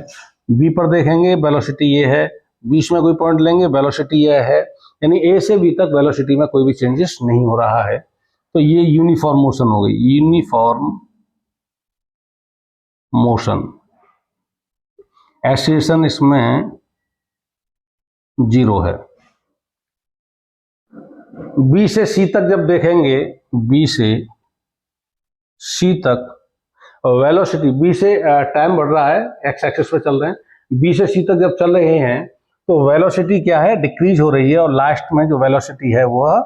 बी पर देखेंगे वेलोसिटी ये है, बीच में कोई पॉइंट लेंगे वेलोसिटी ये है, यानी ए से बी तक वेलोसिटी में कोई भी चेंजेस नहीं हो रहा है। तो ये यूनिफॉर्म मोशन हो गई, यूनिफॉर्म मोशन। एक्सीलरेशन इसमें 0 है। बी से सी तक जब देखेंगे, बी से सी तक वेलोसिटी, बी से टाइम बढ़ रहा है, एक्स एक्सिस पे चल रहे हैं, बी से सी तक जब चल रहे हैं तो वेलोसिटी क्या है? डिक्रीज हो रही है, और लास्ट में जो वेलोसिटी है वह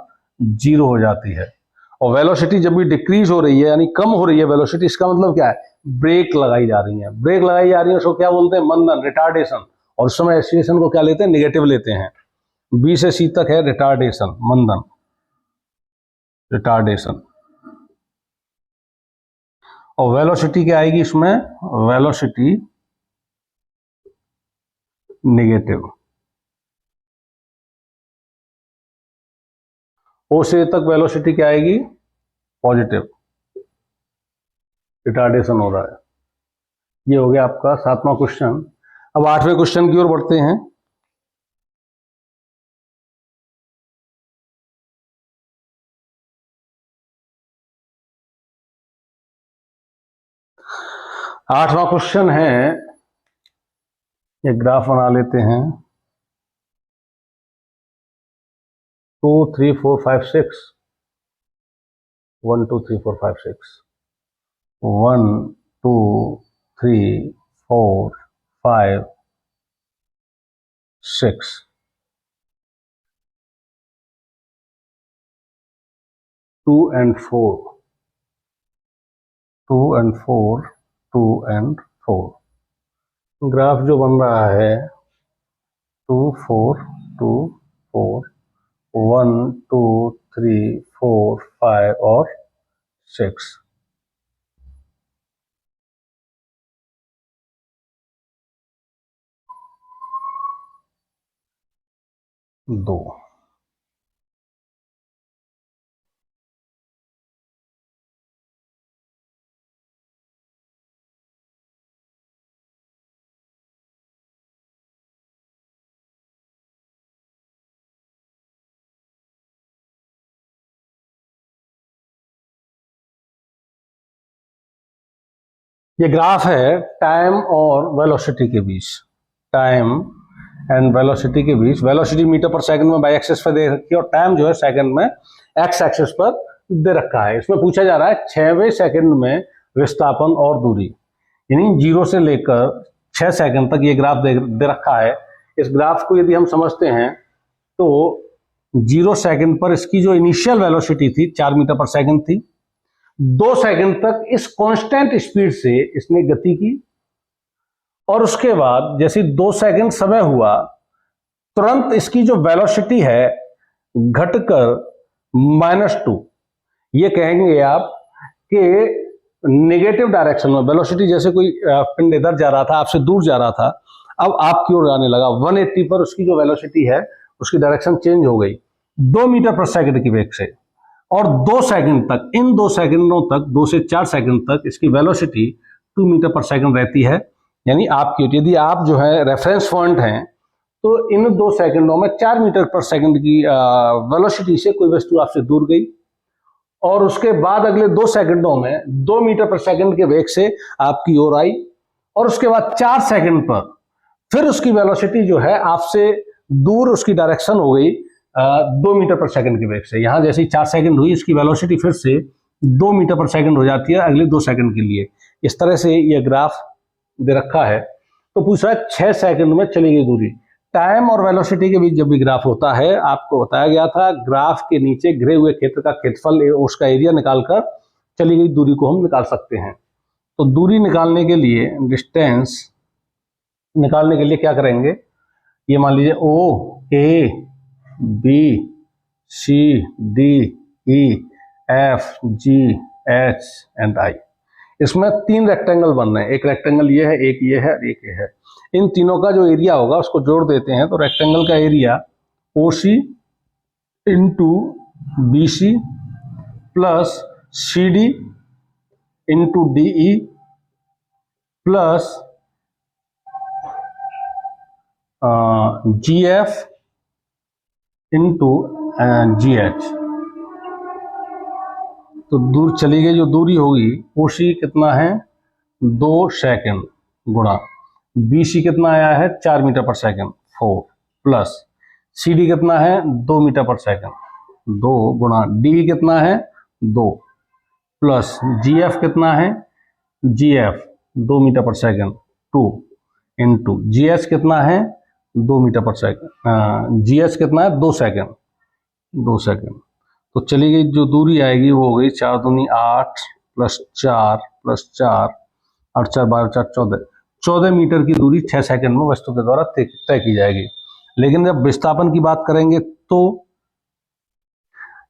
0 हो जाती है। और वेलोसिटी जब भी डिक्रीज हो रही है यानी कम हो रही है वेलोसिटी, इसका मतलब क्या है? ब्रेक लगाई जा रही है, ब्रेक लगाई जा रही है, उसको क्या बोलते हैं? मंदन, रिटार्डेशन। और उस समय एक्सीलरेशन को क्या लेते हैं? नेगेटिव लेते हैं। बी से सी तक है रिटार्डेशन, मंदन, रिटार्डेशन। और वेलोसिटी क्या आएगी इसमें? Velocity negative. ओ से तक वेलोसिटी क्या आएगी? पॉजिटिव, रिटार्डेशन हो रहा है। ये हो गया आपका 7वां क्वेश्चन। अब 8वें क्वेश्चन की ओर बढ़ते हैं। आठवां क्वेश्चन है, एक ग्राफ बना लेते हैं। 2 3 4 5 6, 1 2 3 4 5 6, 1 2 3 4 5 6, 2 and 4, 2 and 4, 2 and 4। ग्राफ जो बन रहा है 2 4 2 4, 1 2 3 4 5 और 6। दो ये ग्राफ है टाइम और वेलोसिटी के बीच, टाइम एंड वेलोसिटी के बीच। वेलोसिटी मीटर पर सेकंड में बाई एक्सिस पर दे रखी है, और टाइम जो है सेकंड में एक्स एक्सिस पर दे रखा है। इसमें पूछा जा रहा है 6वें सेकंड में विस्थापन और दूरी, यानी 0 से लेकर 6 सेकंड तक ये ग्राफ दे रखा है। इस ग्राफ को यदि हम समझते हैं तो 0 सेकंड पर इसकी जो इनिशियल वेलोसिटी थी 4 मीटर पर सेकंड थी। 2 सेकंड तक इस कांस्टेंट स्पीड से इसने गति की, और उसके बाद जैसे 2 सेकंड समय हुआ तुरंत इसकी जो वेलोसिटी है घटकर -2, ये कहेंगे आप कि नेगेटिव डायरेक्शन में वेलोसिटी, जैसे कोई पिंड इधर जा रहा था, आपसे दूर जा रहा था, अब आपकी ओर जाने लगा, 180 पर उसकी जो वेलोसिटी है उसकी डायरेक्शन चेंज हो गई 2 मीटर पर सेकंड की वेग से। और 2 सेकंड तक, इन 2 सेकंडों तक, 2 से 4 सेकंड तक इसकी वेलोसिटी 2 मीटर पर सेकंड रहती है। यानी आपकी, यदि आप जो है रेफरेंस पॉइंट हैं तो इन 2 सेकंडों में 4 मीटर पर सेकंड की वेलोसिटी से कोई वस्तु आपसे दूर गई, और उसके बाद अगले 2 सेकंडों में 2 मीटर पर सेकंड के वेग से आपकी ओर आई, और उसके बाद 4 सेकंड पर फिर उसकी वेलोसिटी जो है आपसे दूर, उसकी डायरेक्शन हो गई 2 मीटर पर सेकंड के वेग से। यहां जैसे ही 4 सेकंड हुई, इसकी वेलोसिटी फिर से 2 मीटर पर सेकंड हो जाती है अगले 2 सेकंड के लिए। इस तरह से यह ग्राफ दे रखा है। तो पूछा 6 सेकंड में चली गई दूरी, टाइम और वेलोसिटी के बीच जब भी ग्राफ होता है, आपको बताया गया था ग्राफ के नीचे घिरे हुए क्षेत्र का क्षेत्रफल उसका एरिया निकालकर चली गई दूरी को हम निकाल सकते हैं। तो दूरी निकालने के लिए, डिस्टेंस निकालने के लिए क्या करेंगे, ये मान लीजिए O, A, B, C, D, E, F, G, H and I. इसमें 3 रेक्टेंगल बन रहे हैं, एक रेक्टेंगल ये है, एक ये है, एक ये है। इन तीनों का जो एरिया होगा उसको जोड़ देते हैं, तो रेक्टेंगल का area O C into B C plus C D into D E plus G F into G H. तो दूर चली गई जो दूरी होगी, ओ सी कितना है 2 सेकेंड गुणा बी सी कितना आया है 4 मीटर पर सेकेंड 4 प्लस सी डी कितना है 2 मीटर पर सेकेंड 2 गुणा डी कितना है 2 प्लस जी एफ कितना है जी एफ 2 मीटर पर सेकेंड 2 इंटू जी एच कितना है 2 मीटर पर सेकेंड, जी एच कितना है 2 सेकेंड 2 सेकेंड। तो चली गई जो दूरी आएगी वो हो गई 4 दूनी 8 प्लस 4 प्लस 4 8 4 12 4 14 14 मीटर की दूरी 6 सेकंड में वस्तु के द्वारा तय की जाएगी। लेकिन जब विस्थापन की बात करेंगे तो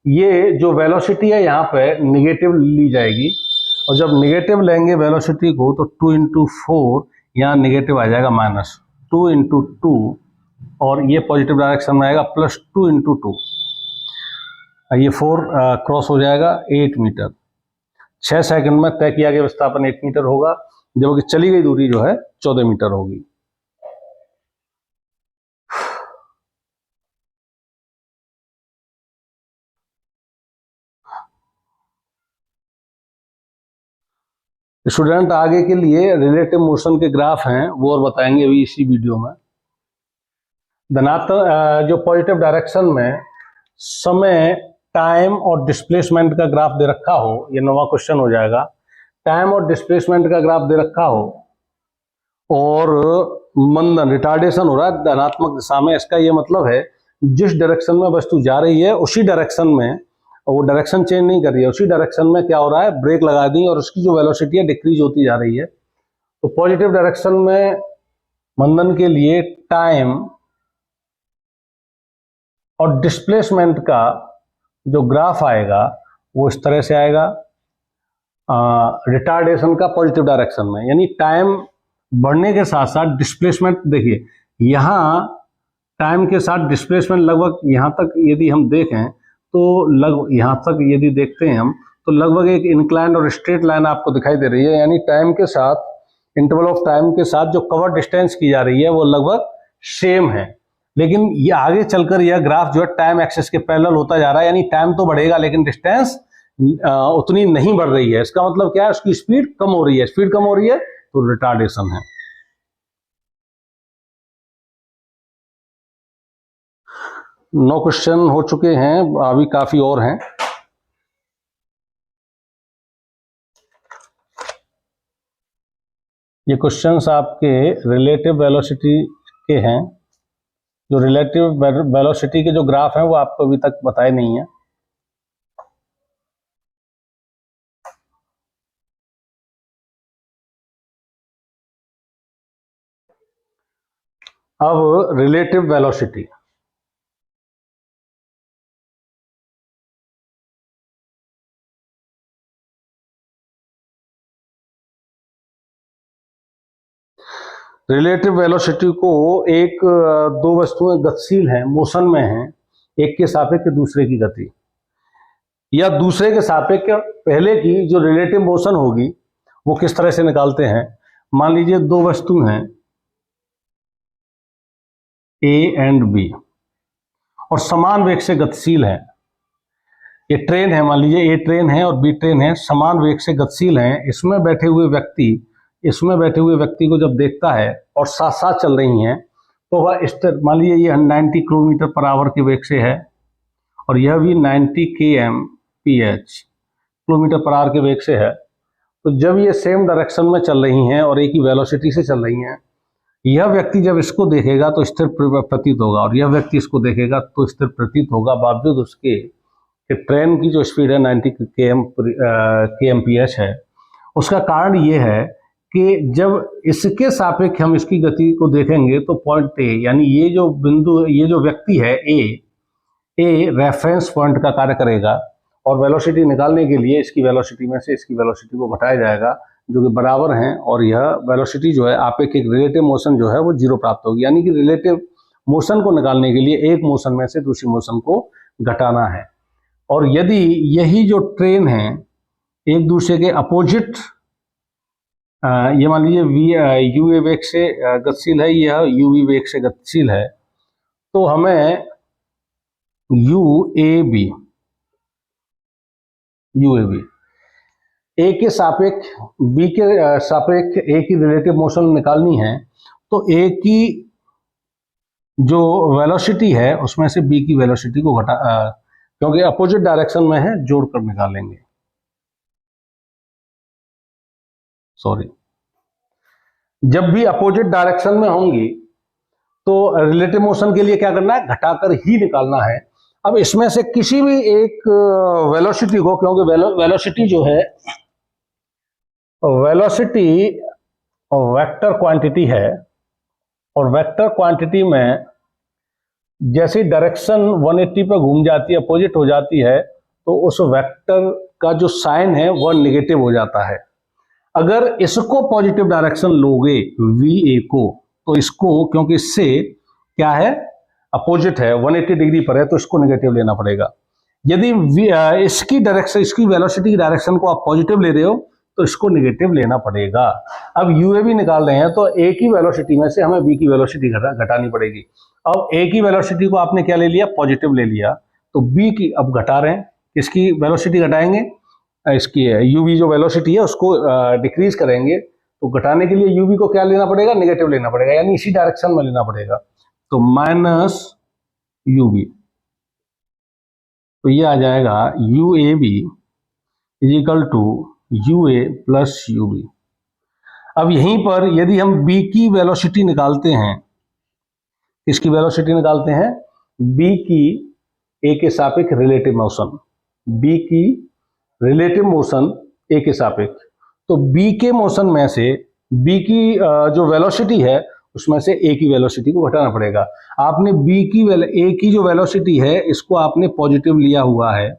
ये जो वेलोसिटी है यहाँ पे निगेटिव ली जाएगी, और जब निगेटिव लेंगे वेलोसिटी को तो 2 इंटू 4 यहाँ निगेटिव आ जाएगा -2 इंटू 2, और ये पॉजिटिव डायरेक्शन में आएगा +2 इंटू 2, ये 4 क्रॉस हो जाएगा 8 मीटर। 6 सेकंड में तय किया गया विस्थापन 8 मीटर होगा, जबकि चली गई दूरी जो है 14 मीटर होगी। स्टूडेंट आगे के लिए रिलेटिव मोशन के ग्राफ हैं वो और बताएंगे अभी इसी वीडियो में। धनात्मक जो पॉजिटिव डायरेक्शन में समय, टाइम और डिस्प्लेसमेंट का ग्राफ दे रखा हो, ये 9वां क्वेश्चन हो जाएगा। टाइम और डिस्प्लेसमेंट का ग्राफ दे रखा हो और मंदन रिटार्डेशन हो रहा है धनात्मक दिशा में, इसका ये मतलब है जिस डायरेक्शन में वस्तु जा रही है उसी डायरेक्शन में, वो डायरेक्शन चेंज नहीं कर रही है, उसी डायरेक्शन में क्या हो रहा है ब्रेक लगा दी और उसकी जो वेलोसिटी है डिक्रीज होती जा रही है। तो पॉजिटिव डायरेक्शन में मंदन के लिए टाइम और डिस्प्लेसमेंट का जो ग्राफ आएगा वो इस तरह से आएगा, रिटार्डेशन का पॉजिटिव डायरेक्शन में, यानी टाइम बढ़ने के साथ साथ डिस्प्लेसमेंट, देखिए यहाँ टाइम के साथ डिस्प्लेसमेंट लगभग यहाँ तक यदि हम देखें तो लगभग यहाँ तक यदि देखते हैं हम तो लगभग एक इंक्लाइंड और स्ट्रेट लाइन आपको दिखाई दे रही है, यानी टाइम के साथ इंटरवल ऑफ टाइम के साथ जो कवर डिस्टेंस की जा रही है वो लगभग सेम है। लेकिन ये आगे चलकर यह ग्राफ जो है टाइम एक्सिस के पैरेलल होता जा रहा है, यानी टाइम तो बढ़ेगा लेकिन डिस्टेंस उतनी नहीं बढ़ रही है। इसका मतलब क्या है, उसकी स्पीड कम हो रही है, स्पीड कम हो रही है तो रिटार्डेशन है। नौ क्वेश्चन हो चुके हैं, अभी काफी और हैं। ये क्वेश्चंस आपके रिलेटिव वेलोसिटी के हैं। जो रिलेटिव वेलोसिटी के जो ग्राफ हैं वो आपको अभी तक बताए नहीं है। अब रिलेटिव वेलोसिटी, रिलेटिव वेलोसिटी को एक दो वस्तुएं गतिशील हैं, मोशन में हैं, एक के सापेक्ष दूसरे की गति, या दूसरे के सापेक्ष पहले की जो रिलेटिव मोशन होगी वो किस तरह से निकालते हैं। मान लीजिए दो वस्तु हैं ए एंड बी और समान वेग से गतिशील है। ये ट्रेन है, मान लीजिए ए ट्रेन है और बी ट्रेन है, समान वेग से गतिशील है। इसमें बैठे हुए व्यक्ति को जब देखता है और साथ साथ चल रही हैं तो वह इस तरह, मान लीजिए ये 90 किलोमीटर पर आवर के वेग से है और यह भी 90 kmph किलोमीटर पर आवर के वेग से है। तो जब ये सेम डायरेक्शन में चल रही हैं और एक ही वेलोसिटी से चल रही हैं, यह व्यक्ति जब इसको देखेगा तो स्थिर प्रतीत होगा और यह व्यक्ति इसको देखेगा तो स्थिर प्रतीत होगा, बावजूद उसके कि ट्रेन की जो स्पीड है 90 kmph है। उसका कारण ये है कि जब इसके सापेक्ष हम इसकी गति को देखेंगे तो पॉइंट ए, यानी ये जो बिंदु, ये जो व्यक्ति है ए रेफरेंस पॉइंट का कार्य करेगा और वेलोसिटी निकालने के लिए इसकी वेलोसिटी में से इसकी वेलोसिटी को घटाया जाएगा, जो कि बराबर हैं, और यह वेलोसिटी जो है आपेक्षिक रिलेटिव मोशन जो है वो 0 प्राप्त होगी। यानी कि रिलेटिव मोशन को निकालने के लिए एक मोशन में से दूसरी मोशन को घटाना है। और यदि यही जो ट्रेन है एक दूसरे के अपोजिट, ये मान लीजिए यूए वेग से गतिशील है, यह यूवी वेग से गतिशील है, तो हमें यूएबी ए के सापेक्ष बी के सापेक्ष ए की रिलेटिव मोशन निकालनी है। तो ए की जो वेलोसिटी है उसमें से बी की वेलोसिटी को घटा, क्योंकि अपोजिट डायरेक्शन में है, जोड़कर निकालेंगे। सॉरी, जब भी अपोजिट डायरेक्शन में होंगी तो रिलेटिव मोशन के लिए क्या करना है, घटाकर ही निकालना है। अब इसमें से किसी भी एक वेलोसिटी को, क्योंकि वेलोसिटी जो है वेलोसिटी वेक्टर क्वांटिटी है, और वेक्टर क्वांटिटी में जैसी डायरेक्शन 180 पर घूम जाती है, अपोजिट हो जाती है, तो उस वेक्टर का जो साइन है वह नेगेटिव हो जाता है। अगर इसको पॉजिटिव डायरेक्शन लोगे वी ए को, तो इसको, क्योंकि इससे क्या है, अपोजिट है, 180 डिग्री पर है, तो इसको नेगेटिव लेना पड़ेगा। यदि इसकी डायरेक्शन, इसकी वेलोसिटी की डायरेक्शन को आप पॉजिटिव ले रहे हो तो इसको नेगेटिव लेना पड़ेगा। अब यूए भी निकाल रहे हैं तो ए की वेलोसिटी में से हमें बी की वेलोसिटी घटानी पड़ेगी। अब ए की वेलोसिटी को आपने क्या ले लिया, पॉजिटिव ले लिया, तो बी की अब घटा रहे हैं, इसकी वेलोसिटी घटाएंगे, इसकी यूवी जो वेलोसिटी है उसको डिक्रीज करेंगे, तो घटाने के लिए यूवी को क्या लेना पड़ेगा, नेगेटिव लेना पड़ेगा, यानी इसी डायरेक्शन में लेना पड़ेगा, तो माइनस यूवी। तो ये आ जाएगा U A B is equal to U A plus U B. अब यहीं पर यदि हम बी की वेलोसिटी निकालते हैं, इसकी वेलोसिटी निकालते हैं, बी की ए के सापेक्ष रिलेटिव मोशन, बी की रिलेटिव मोशन ए के सापेक्ष, तो बी के मोशन में से बी की जो वेलोसिटी है उसमें से ए की वेलोसिटी को घटाना पड़ेगा। आपने बी की ए की जो वेलोसिटी है इसको आपने पॉजिटिव लिया हुआ है,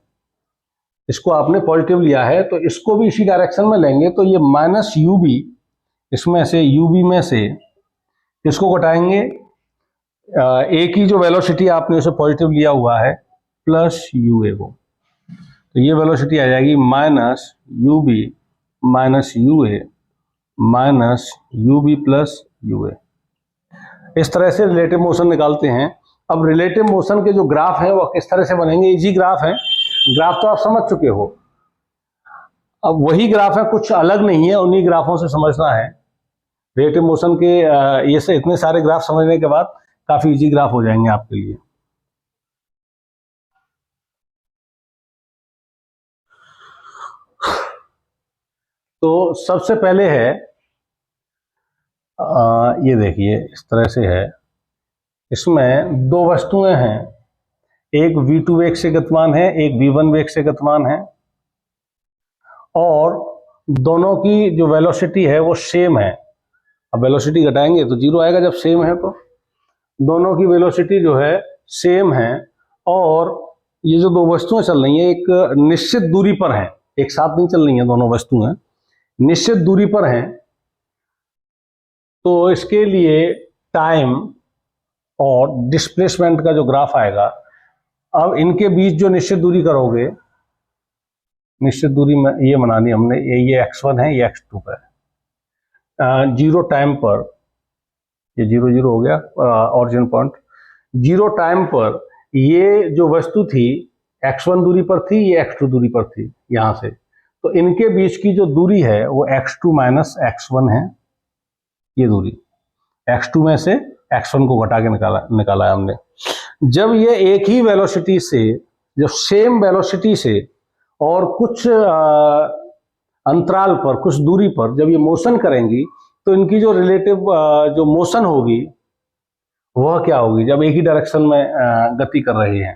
इसको आपने पॉजिटिव लिया है, तो इसको भी इसी डायरेक्शन में लेंगे, तो ये माइनस यू बी, इसमें से यू बी में से इसको घटाएंगे, ए की जो वेलोसिटी आपने उसे पॉजिटिव लिया हुआ है प्लस यू ए को, तो ये वेलोसिटी आ जाएगी minus u B minus u A minus u B plus u A. इस तरह से रिलेटिव मोशन निकालते हैं। अब रिलेटिव मोशन के जो ग्राफ है वो किस तरह से बनेंगे, इजी ग्राफ है, ग्राफ तो आप समझ चुके हो, अब वही ग्राफ है, कुछ अलग नहीं है, उन्हीं ग्राफों से समझना है। रिलेटिव मोशन के ये से इतने सारे ग्राफ समझने के बाद काफी इजी ग्राफ हो जाएंगे आपके लिए। तो सबसे पहले है ये देखिए, इस तरह से है, इसमें दो वस्तुएं हैं, एक v2 वेग से गतिमान है, एक v1 वेग से गतिमान है, और दोनों की जो वेलोसिटी है वो सेम है। अब वेलोसिटी घटाएंगे तो 0 आएगा जब सेम है, तो दोनों की वेलोसिटी जो है सेम है, और ये जो दो वस्तुएं चल रही हैं एक निश्चित दूरी पर हैं, एक साथ नहीं चल रही हैं, दोनों वस्तुएं निश्चित दूरी पर हैं, तो इसके लिए टाइम और डिस्प्लेसमेंट का जो ग्राफ आएगा, अब इनके बीच जो निश्चित दूरी करोगे, निश्चित दूरी में ये बनानी हमने, ये x1 है, ये x2 है, जीरो टाइम पर, ये 0 0 हो गया ऑरिजिन पॉइंट, जीरो टाइम पर ये जो वस्तु थी x1 दूरी पर थी, ये x2 दूरी पर थी यहां से, तो इनके बीच की जो दूरी है वो x2 माइनस x1 है, ये दूरी x2 में से x1 को घटा के निकाला है हमने। जब ये एक ही वेलोसिटी से, जब सेम वेलोसिटी से और कुछ अंतराल पर, कुछ दूरी पर जब ये मोशन करेंगी, तो इनकी जो रिलेटिव जो मोशन होगी वह क्या होगी जब एक ही डायरेक्शन में गति कर रही है।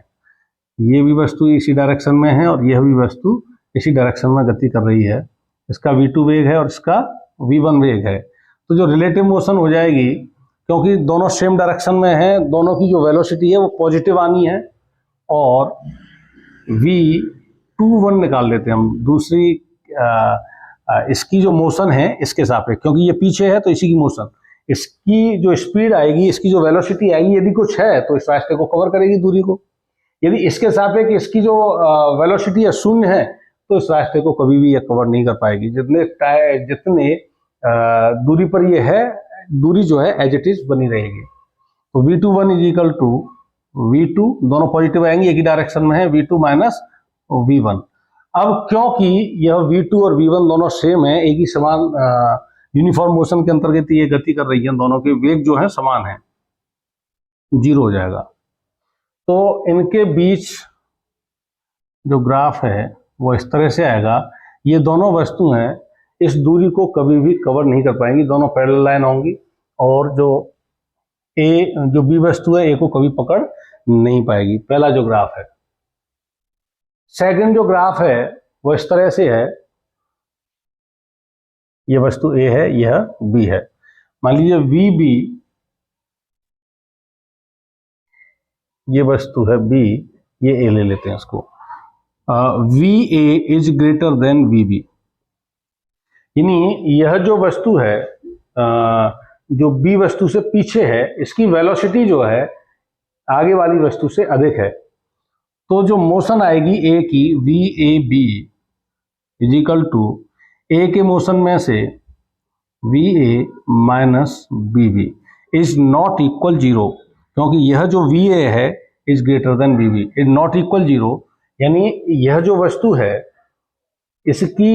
ये भी वस्तु इसी डायरेक्शन में है और यह भी वस्तु इसी डायरेक्शन में गति कर रही है। इसका v2 वेग है और इसका v1 वेग है। तो जो रिलेटिव मोशन हो जाएगी, क्योंकि दोनों सेम डायरेक्शन में है, दोनों की जो वेलोसिटी है वो पॉजिटिव आनी है। और v21 निकाल लेते हैं हम, दूसरी इसकी जो मोशन है इसके सापेक्ष, क्योंकि ये पीछे है तो इसी की मोशन, इसकी जो स्पीड आएगी, इसकी जो वेलोसिटी आएगी, यदि कुछ है तो इस रास्ते को कवर करेगी, दूरी को। यदि इसके सापेक्ष इसकी जो वेलोसिटी है शून्य है तो इस रास्ते को कभी भी ये कवर नहीं कर पाएगी। जितने दूरी पर ये है, दूरी जो है एज इट इज बनी रहेगी। तो v21 is equal to v2, दोनों पॉजिटिव आएंगे, एक ही डायरेक्शन में है, v2 माइनस v1। अब क्योंकि यह v2 और v1 दोनों सेम है, एक ही समान यूनिफॉर्म मोशन के अंतर्गत ये गति कर रही है, दोनों के वेग जो है समान है, 0 हो जाएगा। तो इनके बीच जो ग्राफ है वो इस तरह से आएगा। ये दोनों वस्तु हैं, इस दूरी को कभी भी कवर नहीं कर पाएंगी, दोनों पैरेलल लाइन होंगी, और जो बी वस्तु है ए को कभी पकड़ नहीं पाएगी। पहला जो ग्राफ है। सेकंड जो ग्राफ है वो इस तरह से है, ये वस्तु ए है, यह बी है। मान लीजिए वी बी, ये वस्तु है बी, ये ए ले लेते हैं इसको। V A is greater than V B, यानी यह जो वस्तु है जो बी वस्तु से पीछे है, इसकी वेलोसिटी जो है आगे वाली वस्तु से अधिक है। तो जो मोशन आएगी ए की, v A B is equal to A के मोशन में से v A minus B B is not equal 0, क्योंकि यह जो वी ए है is greater than B B, is not equal 0, यानी यह जो वस्तु है इसकी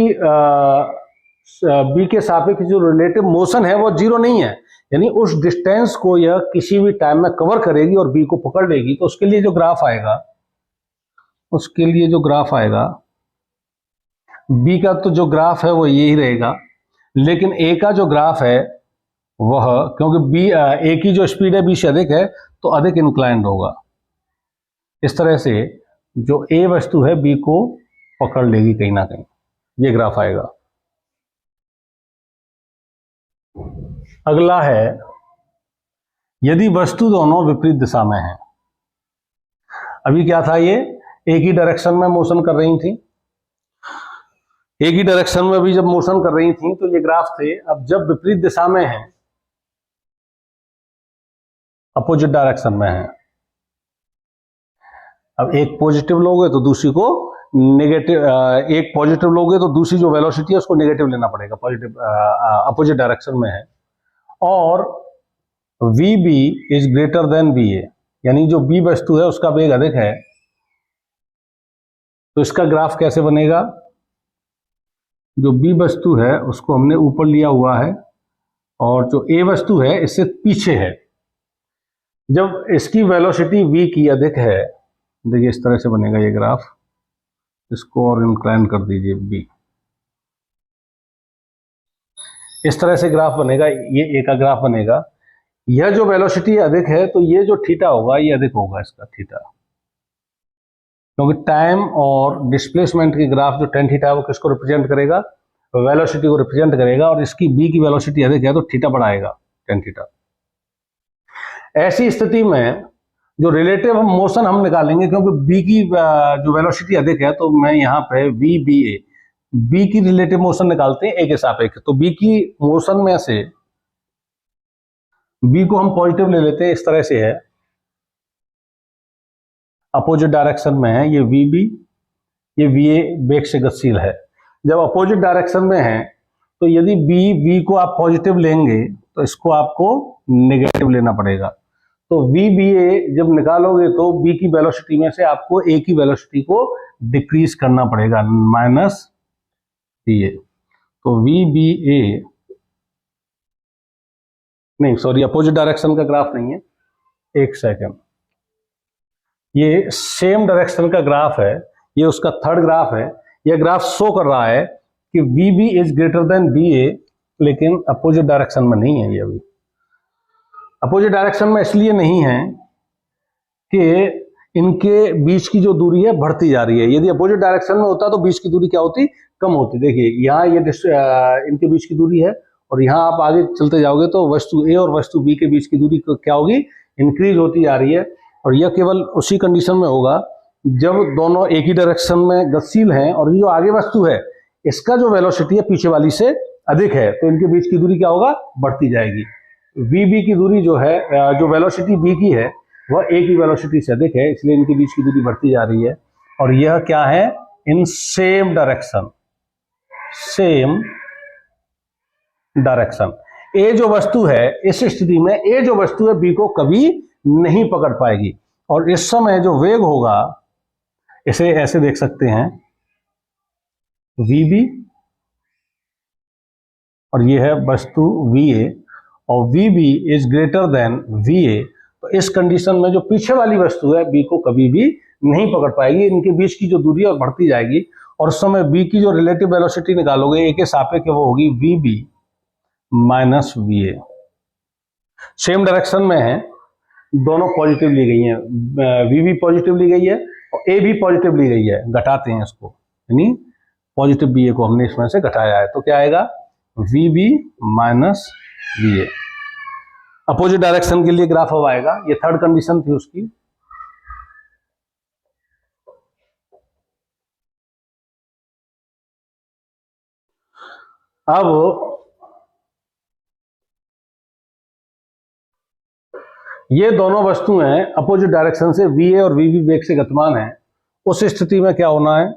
बी के सापेक्ष जो रिलेटिव मोशन है वो 0 नहीं है, यानी उस डिस्टेंस को यह किसी भी टाइम में कवर करेगी और बी को पकड़ लेगी। तो उसके लिए जो ग्राफ आएगा, बी का तो जो ग्राफ है वो यही रहेगा, लेकिन ए का जो ग्राफ है वह, क्योंकि बी ए की जो स्पीड है बी से अधिक है तो अधिक इंक्लाइंड होगा। इस तरह से जो ए वस्तु है बी को पकड़ लेगी कहीं ना कहीं, ये ग्राफ आएगा। अगला है, यदि वस्तु दोनों विपरीत दिशा में है। अभी क्या था, ये एक ही डायरेक्शन में मोशन कर रही थी, एक ही डायरेक्शन में भी जब मोशन कर रही थी तो ये ग्राफ थे। अब जब विपरीत दिशा में है, अपोजिट डायरेक्शन में है, अब एक पॉजिटिव लोगे तो दूसरी को नेगेटिव, एक पॉजिटिव लोगे तो दूसरी जो वेलोसिटी है उसको नेगेटिव लेना पड़ेगा, पॉजिटिव अपोजिट डायरेक्शन में है। और V B is greater than V A, यानी जो बी वस्तु है उसका वेग अधिक है। तो इसका ग्राफ कैसे बनेगा, जो बी वस्तु है उसको हमने ऊपर लिया हुआ है और जो ए वस्तु है इससे पीछे है। जब इसकी वेलोसिटी v की अधिक है, देखिए इस तरह से बनेगा ये ग्राफ, इसको और इंक्लाइन कर दीजिए b, इस तरह से ग्राफ बनेगा, ये ए का ग्राफ बनेगा। यह जो वेलोसिटी अधिक है तो ये जो थीटा होगा ये अधिक होगा, इसका थीटा, क्योंकि टाइम और डिस्प्लेसमेंट की ग्राफ जो टेन थीटा है वो किसको रिप्रेजेंट करेगा, वेलोसिटी को रिप्रेजेंट करेगा, और इसकी बी की वेलोसिटी अधिक है तो थीटा बढ़ाएगा, टेन थीटा। ऐसी स्थिति में जो रिलेटिव मोशन हम निकालेंगे, क्योंकि बी की जो वेलोसिटी अधिक है तो मैं यहाँ पे वी बी ए, बी की रिलेटिव मोशन निकालते हैं ए के सापेक्ष। तो बी की मोशन में से बी को हम पॉजिटिव ले लेते हैं, इस तरह से है, अपोजिट डायरेक्शन में है, ये वी बी, ये वी ए वेग से गतिशील है। जब अपोजिट डायरेक्शन में है तो यदि बी को आप पॉजिटिव लेंगे तो इसको आपको नेगेटिव लेना पड़ेगा। तो वी बी ए जब निकालोगे तो बी की वेलोसिटी में से आपको ए की वेलोसिटी को डिक्रीज करना पड़ेगा, माइनस बी ए। तो वी बी ए, नहीं सॉरी, अपोजिट डायरेक्शन का ग्राफ नहीं है, एक सेकेंड, ये सेम डायरेक्शन का ग्राफ है, ये उसका थर्ड ग्राफ है। यह ग्राफ शो कर रहा है कि v B is greater than B A लेकिन अपोजिट डायरेक्शन में नहीं है ये अभी। अपोजिट डायरेक्शन में इसलिए नहीं है कि इनके बीच की जो दूरी है बढ़ती जा रही है। यदि अपोजिट डायरेक्शन में होता तो बीच की दूरी क्या होती, कम होती। देखिए यहाँ ये इनके बीच की दूरी है और यहाँ आप आगे चलते जाओगे तो वस्तु ए और वस्तु बी के बीच की दूरी क्या होगी, इंक्रीज होती जा रही है। और यह केवल उसी कंडीशन में होगा जब दोनों एक ही डायरेक्शन में गतिशील हैं और ये जो आगे वस्तु है इसका जो वेलोसिटी है पीछे वाली से अधिक है, तो इनके बीच की दूरी क्या होगा, बढ़ती जाएगी। वी बी की दूरी जो है, जो वेलोसिटी बी की है वह ए की वेलोसिटी से अधिक है, इसलिए इनके बीच की दूरी बढ़ती जा रही है। और यह क्या है, in same direction, same direction. A जो वस्तु है, इस स्थिति में ए जो वस्तु है बी को कभी नहीं पकड़ पाएगी। और इस समय जो वेग होगा इसे ऐसे देख सकते हैं, वी बी और ये है वस्तु वी ए, और V B is greater than V A. तो इस कंडीशन में जो पीछे वाली वस्तु है बी को कभी भी नहीं पकड़ पाएगी, इनके बीच की जो दूरी है बढ़ती जाएगी। और उस समय बी की जो रिलेटिव वेलोसिटी निकालोगे ए के सापेक्ष वो होगी V B minus we A. Same direction में है, दोनों पॉजिटिव ली गई है, वी बी पॉजिटिव ली गई है और ए भी पॉजिटिव ली गई है। घटाते हैं इसको, यानी पॉजिटिव बी ए को हमने इसमें से घटाया है, तो क्या आएगा, we B minus we A. Opposite direction के लिए ग्राफ अब आएगा, ये थर्ड कंडीशन थी उसकी। अब ये दोनों वस्तुएं अपोजिट डायरेक्शन से वी ए और वी बी वेग से गतिमान है। उस स्थिति में क्या होना है,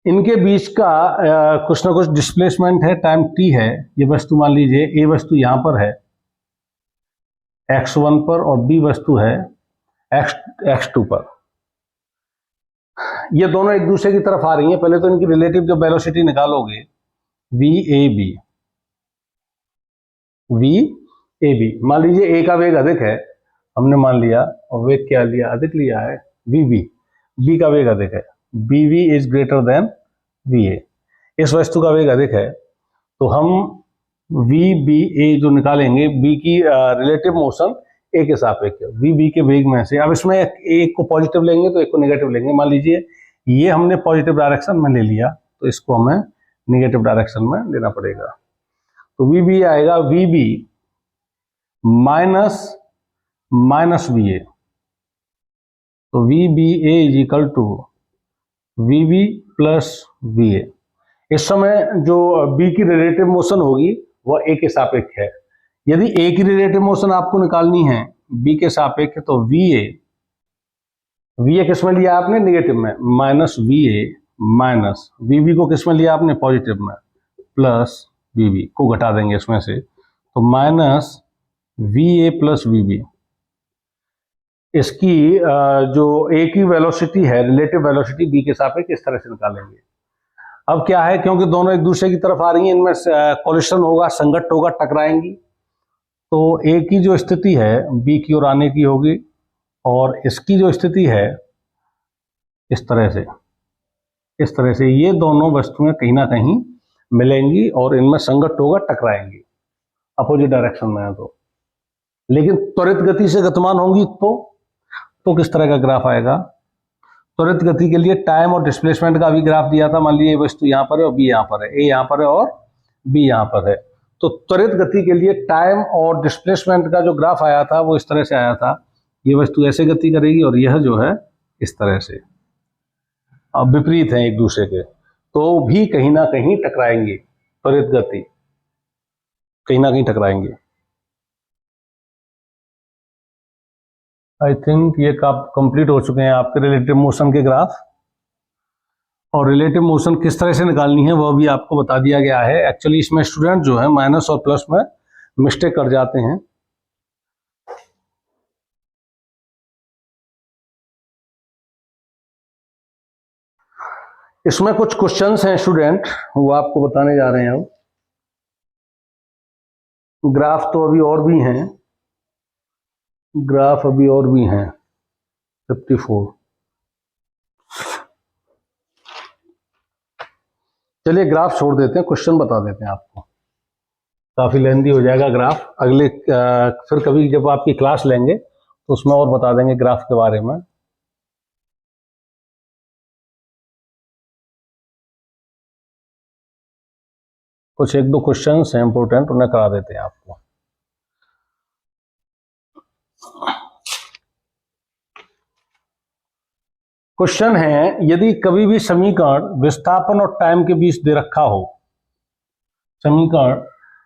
इनके बीच का कुछ ना कुछ डिस्प्लेसमेंट है, टाइम टी है। ये वस्तु मान लीजिए ए वस्तु यहां पर है x1 पर और बी वस्तु है x2 पर। ये दोनों एक दूसरे की तरफ आ रही हैं। पहले तो इनकी रिलेटिव जब वेलोसिटी निकालोगे वी ए बी, मान लीजिए ए का वेग अधिक है, हमने मान लिया, और वेग क्या लिया, अधिक लिया है वी बी का वेग अधिक है, B V is greater than V A. इस वस्तु का वेग अधिक है तो हम वी बी ए जो निकालेंगे, बी की रिलेटिव मोशन ए के सापेक्ष वी बी के वेग में से। अब इसमें एक को पॉजिटिव लेंगे तो एक को नेगेटिव लेंगे। मान लीजिए ये हमने पॉजिटिव डायरेक्शन में ले लिया तो इसको हमें नेगेटिव डायरेक्शन में लेना पड़ेगा। तो वी बी आएगा we B minus we A. तो v B A is equal to v B plus v A. इस समय जो बी की रिलेटिव मोशन होगी वह ए के सापेक्ष है। यदि ए की रिलेटिव मोशन आपको निकालनी है बी के सापेक्ष, तो वी ए किस में लिया आपने, नेगेटिव में, minus we A minus V B को किस में लिया आपने, पॉजिटिव में, प्लस वी बी को घटा देंगे इसमें से, तो minus we A plus V B. इसकी जो ए की वेलोसिटी है, रिलेटिव वेलोसिटी बी के सापेक्ष इस तरह से निकालेंगे। अब क्या है, क्योंकि दोनों एक दूसरे की तरफ आ रही हैं, इनमें कोलिशन होगा, संघट्ट होगा, टकराएंगी। तो ए की जो स्थिति है बी की ओर आने की होगी और इसकी जो स्थिति है इस तरह से ये दोनों वस्तुएं कहीं ना कहीं मिलेंगी और इनमें संघट्ट होगा, टकराएंगी, अपोजिट डायरेक्शन में है तो। लेकिन त्वरित गति से गतिमान होंगी तो किस तरह का ग्राफ आएगा। त्वरित गति के लिए टाइम और डिस्प्लेसमेंट का भी ग्राफ दिया था। मान लीजिए वस्तु यहाँ पर है और बी यहाँ पर है, ए यहाँ पर है और बी यहाँ पर है। तो त्वरित गति के लिए टाइम और डिस्प्लेसमेंट का जो ग्राफ आया था वो इस तरह से आया था, ये वस्तु ऐसे गति करेगी और यह जो है इस तरह से। अब विपरीत है एक दूसरे के, तो भी कहीं ना कहीं टकराएंगे, त्वरित गति कहीं ना कहीं टकराएंगे। आई थिंक ये कंप्लीट हो चुके हैं आपके रिलेटिव मोशन के ग्राफ। और रिलेटिव मोशन किस तरह से निकालनी है वह भी आपको बता दिया गया है। एक्चुअली इसमें स्टूडेंट जो है माइनस और प्लस में मिस्टेक कर जाते हैं। इसमें कुछ क्वेश्चंस हैं स्टूडेंट, वो आपको बताने जा रहे हैं। अब ग्राफ तो अभी और भी हैं, ग्राफ अभी और भी हैं 54। चलिए ग्राफ छोड़ देते हैं, क्वेश्चन बता देते हैं आपको, काफी लेंदी हो जाएगा ग्राफ। अगले फिर कभी जब आपकी क्लास लेंगे तो उसमें और बता देंगे ग्राफ के बारे में। कुछ एक दो क्वेश्चंस हैं इंपोर्टेंट, उन्हें करा देते हैं आपको। क्वेश्चन है, यदि कभी भी समीकरण विस्थापन और टाइम के बीच दे रखा हो, समीकरण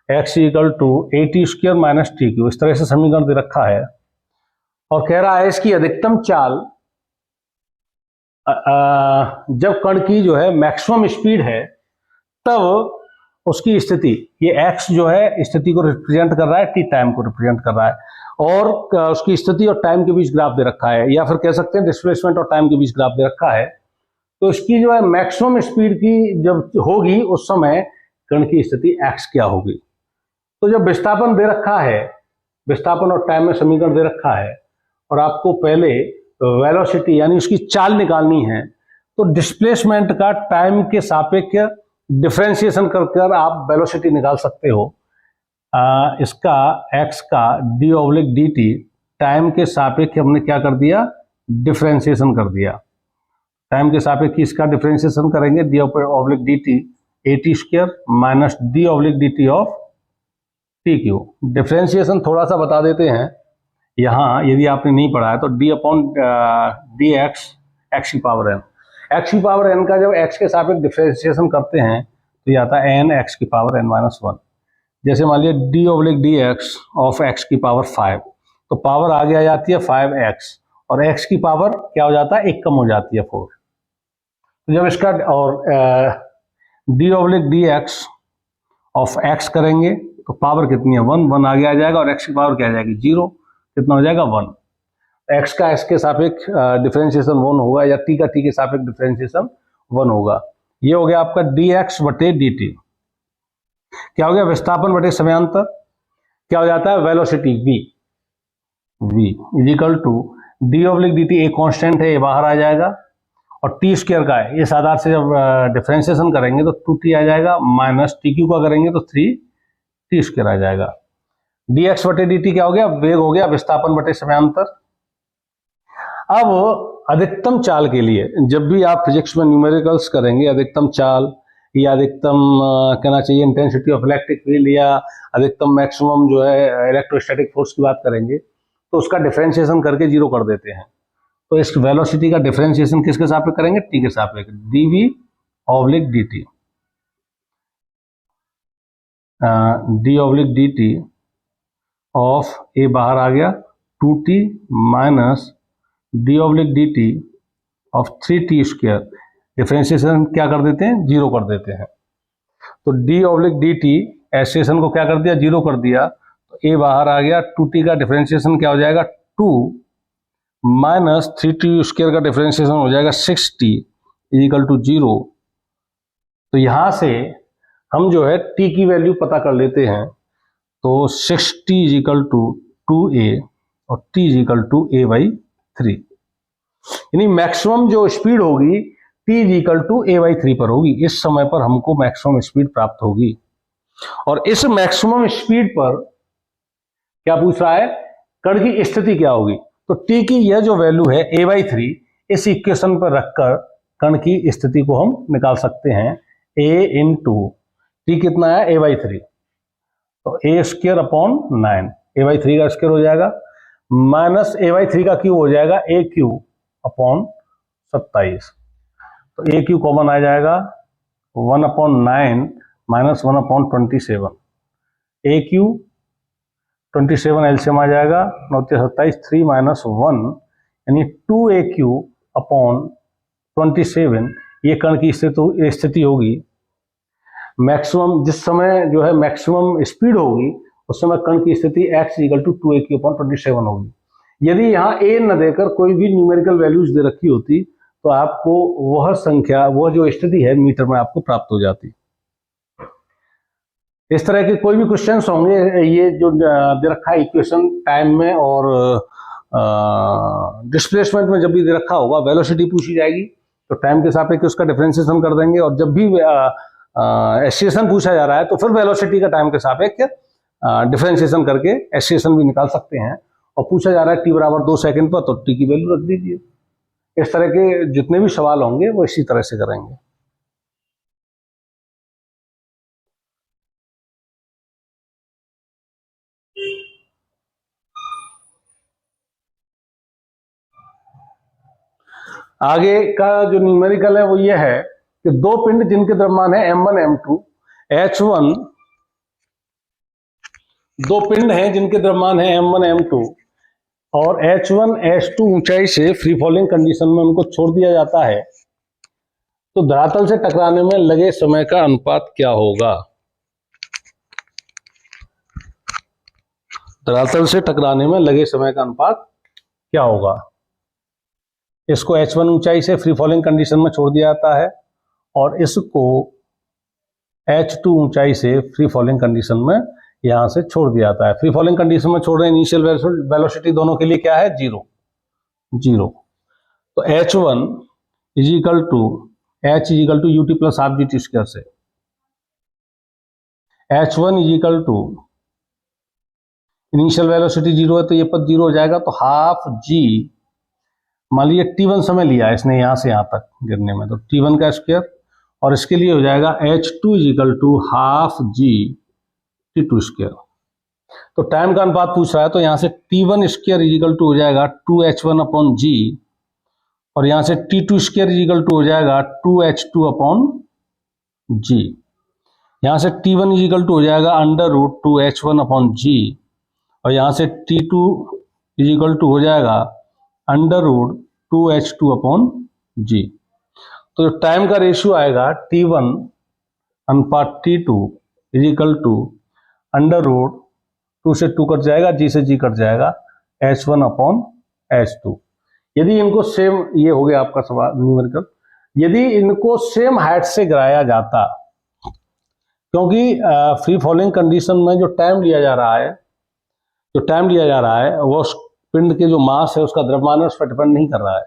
x equal to A T square minus T Q, इस तरह से समीकरण दे रखा है और कह रहा है इसकी अधिकतम चाल जब कण की जो है मैक्सिमम स्पीड है तब उसकी स्थिति, ये x जो है स्थिति को रिप्रेजेंट कर रहा है, t टाइम को रिप्रेजेंट कर रहा है, और उसकी स्थिति और टाइम के बीच ग्राफ दे रखा है, या फिर कह सकते हैं डिस्प्लेसमेंट और टाइम के बीच ग्राफ दे रखा है। तो इसकी जो है मैक्सिमम स्पीड की जब होगी उस समय कण की स्थिति x क्या होगी। तो जब विस्थापन दे रखा है, विस्थापन और टाइम में समीकरण दे रखा है और आपको पहले वेलोसिटी यानी उसकी चाल निकालनी है, तो डिस्प्लेसमेंट का टाइम के सापेक्ष डिफरेंशिएशन कर आप वेलोसिटी निकाल सकते हो। इसका x का d oblique D T time के सापेक्ष हमने क्या कर दिया, डिफरेंशिएशन कर दिया। टाइम के सापेक्ष इसका डिफरेंशिएशन करेंगे, d oblique D T A T square minus d oblique D T of T Q. Differentiation थोड़ा सा बता देते हैं यहाँ, यदि आपने नहीं पढ़ा है तो d upon D x x की पावर n, एक्स की पावर n का जब x के सापेक्ष डिफरेंशिएशन करते हैं तो ये आता है n एक्स की पावर n माइनस 1। जैसे मान लिया d oblique D x of x की पावर 5, तो पावर आगे आ जाती है 5x और x की पावर क्या हो जाता है, 1 कम हो जाती है 4। तो जब इसका और d oblique D x of x करेंगे तो पावर कितनी है, 1 आगे आ जाएगा और x की पावर क्या आ जाएगी, 0, कितना हो जाएगा 1। x का x के सापेक्ष डिफरेंशिएशन 1 होगा या t का t के सापेक्ष डिफरेंशिएशन 1 होगा। ये हो गया आपका dx बटे dt। क्या हो गया, विस्थापन बटे समयांतर, क्या हो जाता है velocity v is equal to d oblique dt, एक कांस्टेंट है ये बाहर आ जाएगा, और टी स्क्वायर का है, इस आधार से जब डिफरेंशिएशन करेंगे तो 2t आ जाएगा, माइनस टी क्यू का करेंगे तो 3t स्क्वायर आ जाएगा। dx बटे dt क्या हो गया, वेग हो गया, विस्थापन बटे समयांतर। अब अधिकतम चाल के लिए जब भी आप फिजिक्स में न्यूमेरिकल्स करेंगे, अधिकतम चाल या अधिकतम कहना चाहिए इंटेंसिटी ऑफ इलेक्ट्रिक फील्ड या अधिकतम मैक्सिमम जो है इलेक्ट्रोस्टैटिक फोर्स की बात करेंगे, तो उसका डिफरेंशिएशन करके 0 कर देते हैं। तो इस वेलोसिटी का डिफरेंशिएशन किसके सापेक्ष करेंगे, टी के सापेक्ष, dv oblique dt, d oblique dt of A बाहर आ गया 2t minus d oblique dt of 3t square, differentiation क्या कर देते हैं, 0 कर देते हैं। तो d ओब्लिक dt एस्सेशन को क्या कर दिया, 0 कर दिया, तो a बाहर आ गया, 2t का डिफरेंशिएशन क्या हो जाएगा 2 माइनस 3t स्क्वायर का डिफरेंशिएशन हो जाएगा 6t इक्वल टू 0। तो यहां से हम जो है t की वैल्यू पता कर लेते हैं, तो 6t इक्वल टू 2a और t इक्वल टू a/3, यानी मैक्सिमम जो स्पीड होगी t इक्वल टू a/3 पर होगी। इस समय पर हमको मैक्सिमम स्पीड प्राप्त होगी, और इस मैक्सिमम स्पीड पर क्या पूछ रहा है, कण की स्थिति क्या होगी। तो t की यह जो वैल्यू है a/3, इस इक्वेशन पर रखकर कण की स्थिति को हम निकाल सकते हैं। a इंटू टी कितना है, a/3, तो a स्क्वायर अपॉन 9, a/3 का स्क्वायर हो जाएगा, माइनस a/3 का क्यूब हो जाएगा a क्यूब अपॉन 27, तो a क्यूब कॉमन आ जाएगा 1/9 माइनस 1/27, a क्यूब 27 एलसीएम आ जाएगा, 9 27, 3 माइनस 1 यानी 2a क्यूब अपॉन 27, ये कण की स्थिति होगी। मैक्सिमम जिस समय जो है मैक्सिमम स्पीड होगी उस समय कण की स्थिति x equal to 2a cube upon 27 होगी। यदि यहाँ a न देकर कोई भी न्यूमेरिकल वैल्यूज दे रखी होती तो आपको वह संख्या, वह जो स्थिति है मीटर में आपको प्राप्त हो जाती। इस तरह के कोई भी क्वेश्चंस होंगे, ये जो दे रखा है इक्वेशन टाइम में और डिस्प्लेसमेंट में जब भी दे रखा होगा, वेलोसिटी पूछी जाएगी तो टाइम के सापेक्ष उसका डिफरेंशिएशन कर देंगे, और जब भी एस्टिमेशन पूछा जा रहा है तो फिर वेलोसिटी का टाइम के सापेक्ष डिफरेंशिएशन करके एस्टिमेशन भी निकाल सकते हैं। और पूछा जा रहा है t बराबर 2 सेकंड पर, तो t की वैल्यू रख दीजिए। इस तरह के जितने भी सवाल होंगे वो इसी तरह से करेंगे। आगे का जो न्यूमेरिकल है वो ये है कि दो पिंड जिनके द्रव्यमान है m1 m2, H1, दो पिंड हैं जिनके द्रव्यमान है m1 m2 और H1 H2 ऊंचाई से फ्री फॉलिंग कंडीशन में उनको छोड़ दिया जाता है, तो धरातल से टकराने में लगे समय का अनुपात क्या होगा? धरातल से टकराने में लगे समय का अनुपात क्या होगा? इसको H1 ऊंचाई से फ्री फॉलिंग कंडीशन में छोड़ दिया जाता है और इसको H2 ऊंचाई से फ्री फॉलिंग कंडीशन में यहां से छोड़ दिया जाता है। फ्री फॉलिंग कंडीशन में छोड़ रहे हैं, इनिशियल वेलोसिटी दोनों के लिए क्या है? 0। तो H1 is equal to H is equal to UT plus half GT square से H1 is equal to initial velocity 0 है तो ये पद 0 हो जाएगा, तो हाफ G, मान लीजिए T1 समय लिया इसने यहां से यहां तक गिरने में, तो T1 का स्क्वायर, और इसके लिए हो जाएगा H2 is equal to half G T2 square. तो टाइम का अनुपात पूछ रहा है तो यहां से T1 square is equal to हो जाएगा 2H1 अपॉन G, और यहां से T2 square is equal to हो जाएगा 2H2 अपॉन G। यहां से T1 इज इक्वल टू हो जाएगा under root 2H1 upon G, और यहां से T2 इज इक्वल टू हो जाएगा under root 2H2 upon G। तो जो टाइम का रेशियो आएगा T1 अनुपात T2 is equal to under root 2 से 2 कट जाएगा, G से G कट जाएगा, H1 अपॉन H2। यदि इनको सेम, ये हो गया आपका सवाल न्यूमेरिकल, यदि इनको सेम हाइट से गिराया जाता, क्योंकि फ्री फॉलिंग कंडीशन में जो टाइम लिया जा रहा है वो पिंड के जो मास है उसका द्रव्यमान है उस पर डिपेंड नहीं कर रहा है।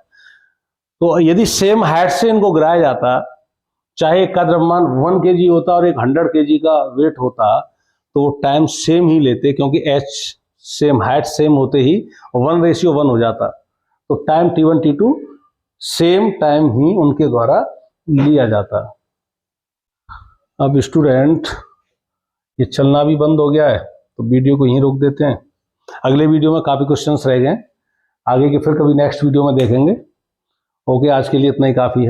तो यदि सेम हाइट से इनको गिराया जाता, चाहे एक का द्रव्यमान 1 kg होता और एक 100 kg का वेट होता, तो टाइम सेम ही लेते, क्योंकि H सेम, हाइट सेम होते ही 1:1 हो जाता। तो time T1 T2 same time ही उनके द्वारा लिया जाता। अब स्टूडेंट ये चलना भी बंद हो गया है तो वीडियो को यहीं रोक देते हैं। अगले वीडियो में काफ़ी क्वेश्चंस रह गए, आगे के फिर कभी नेक्स्ट वीडियो में देखेंगे। ओके, आज के लिए इतना ही काफ़ी है।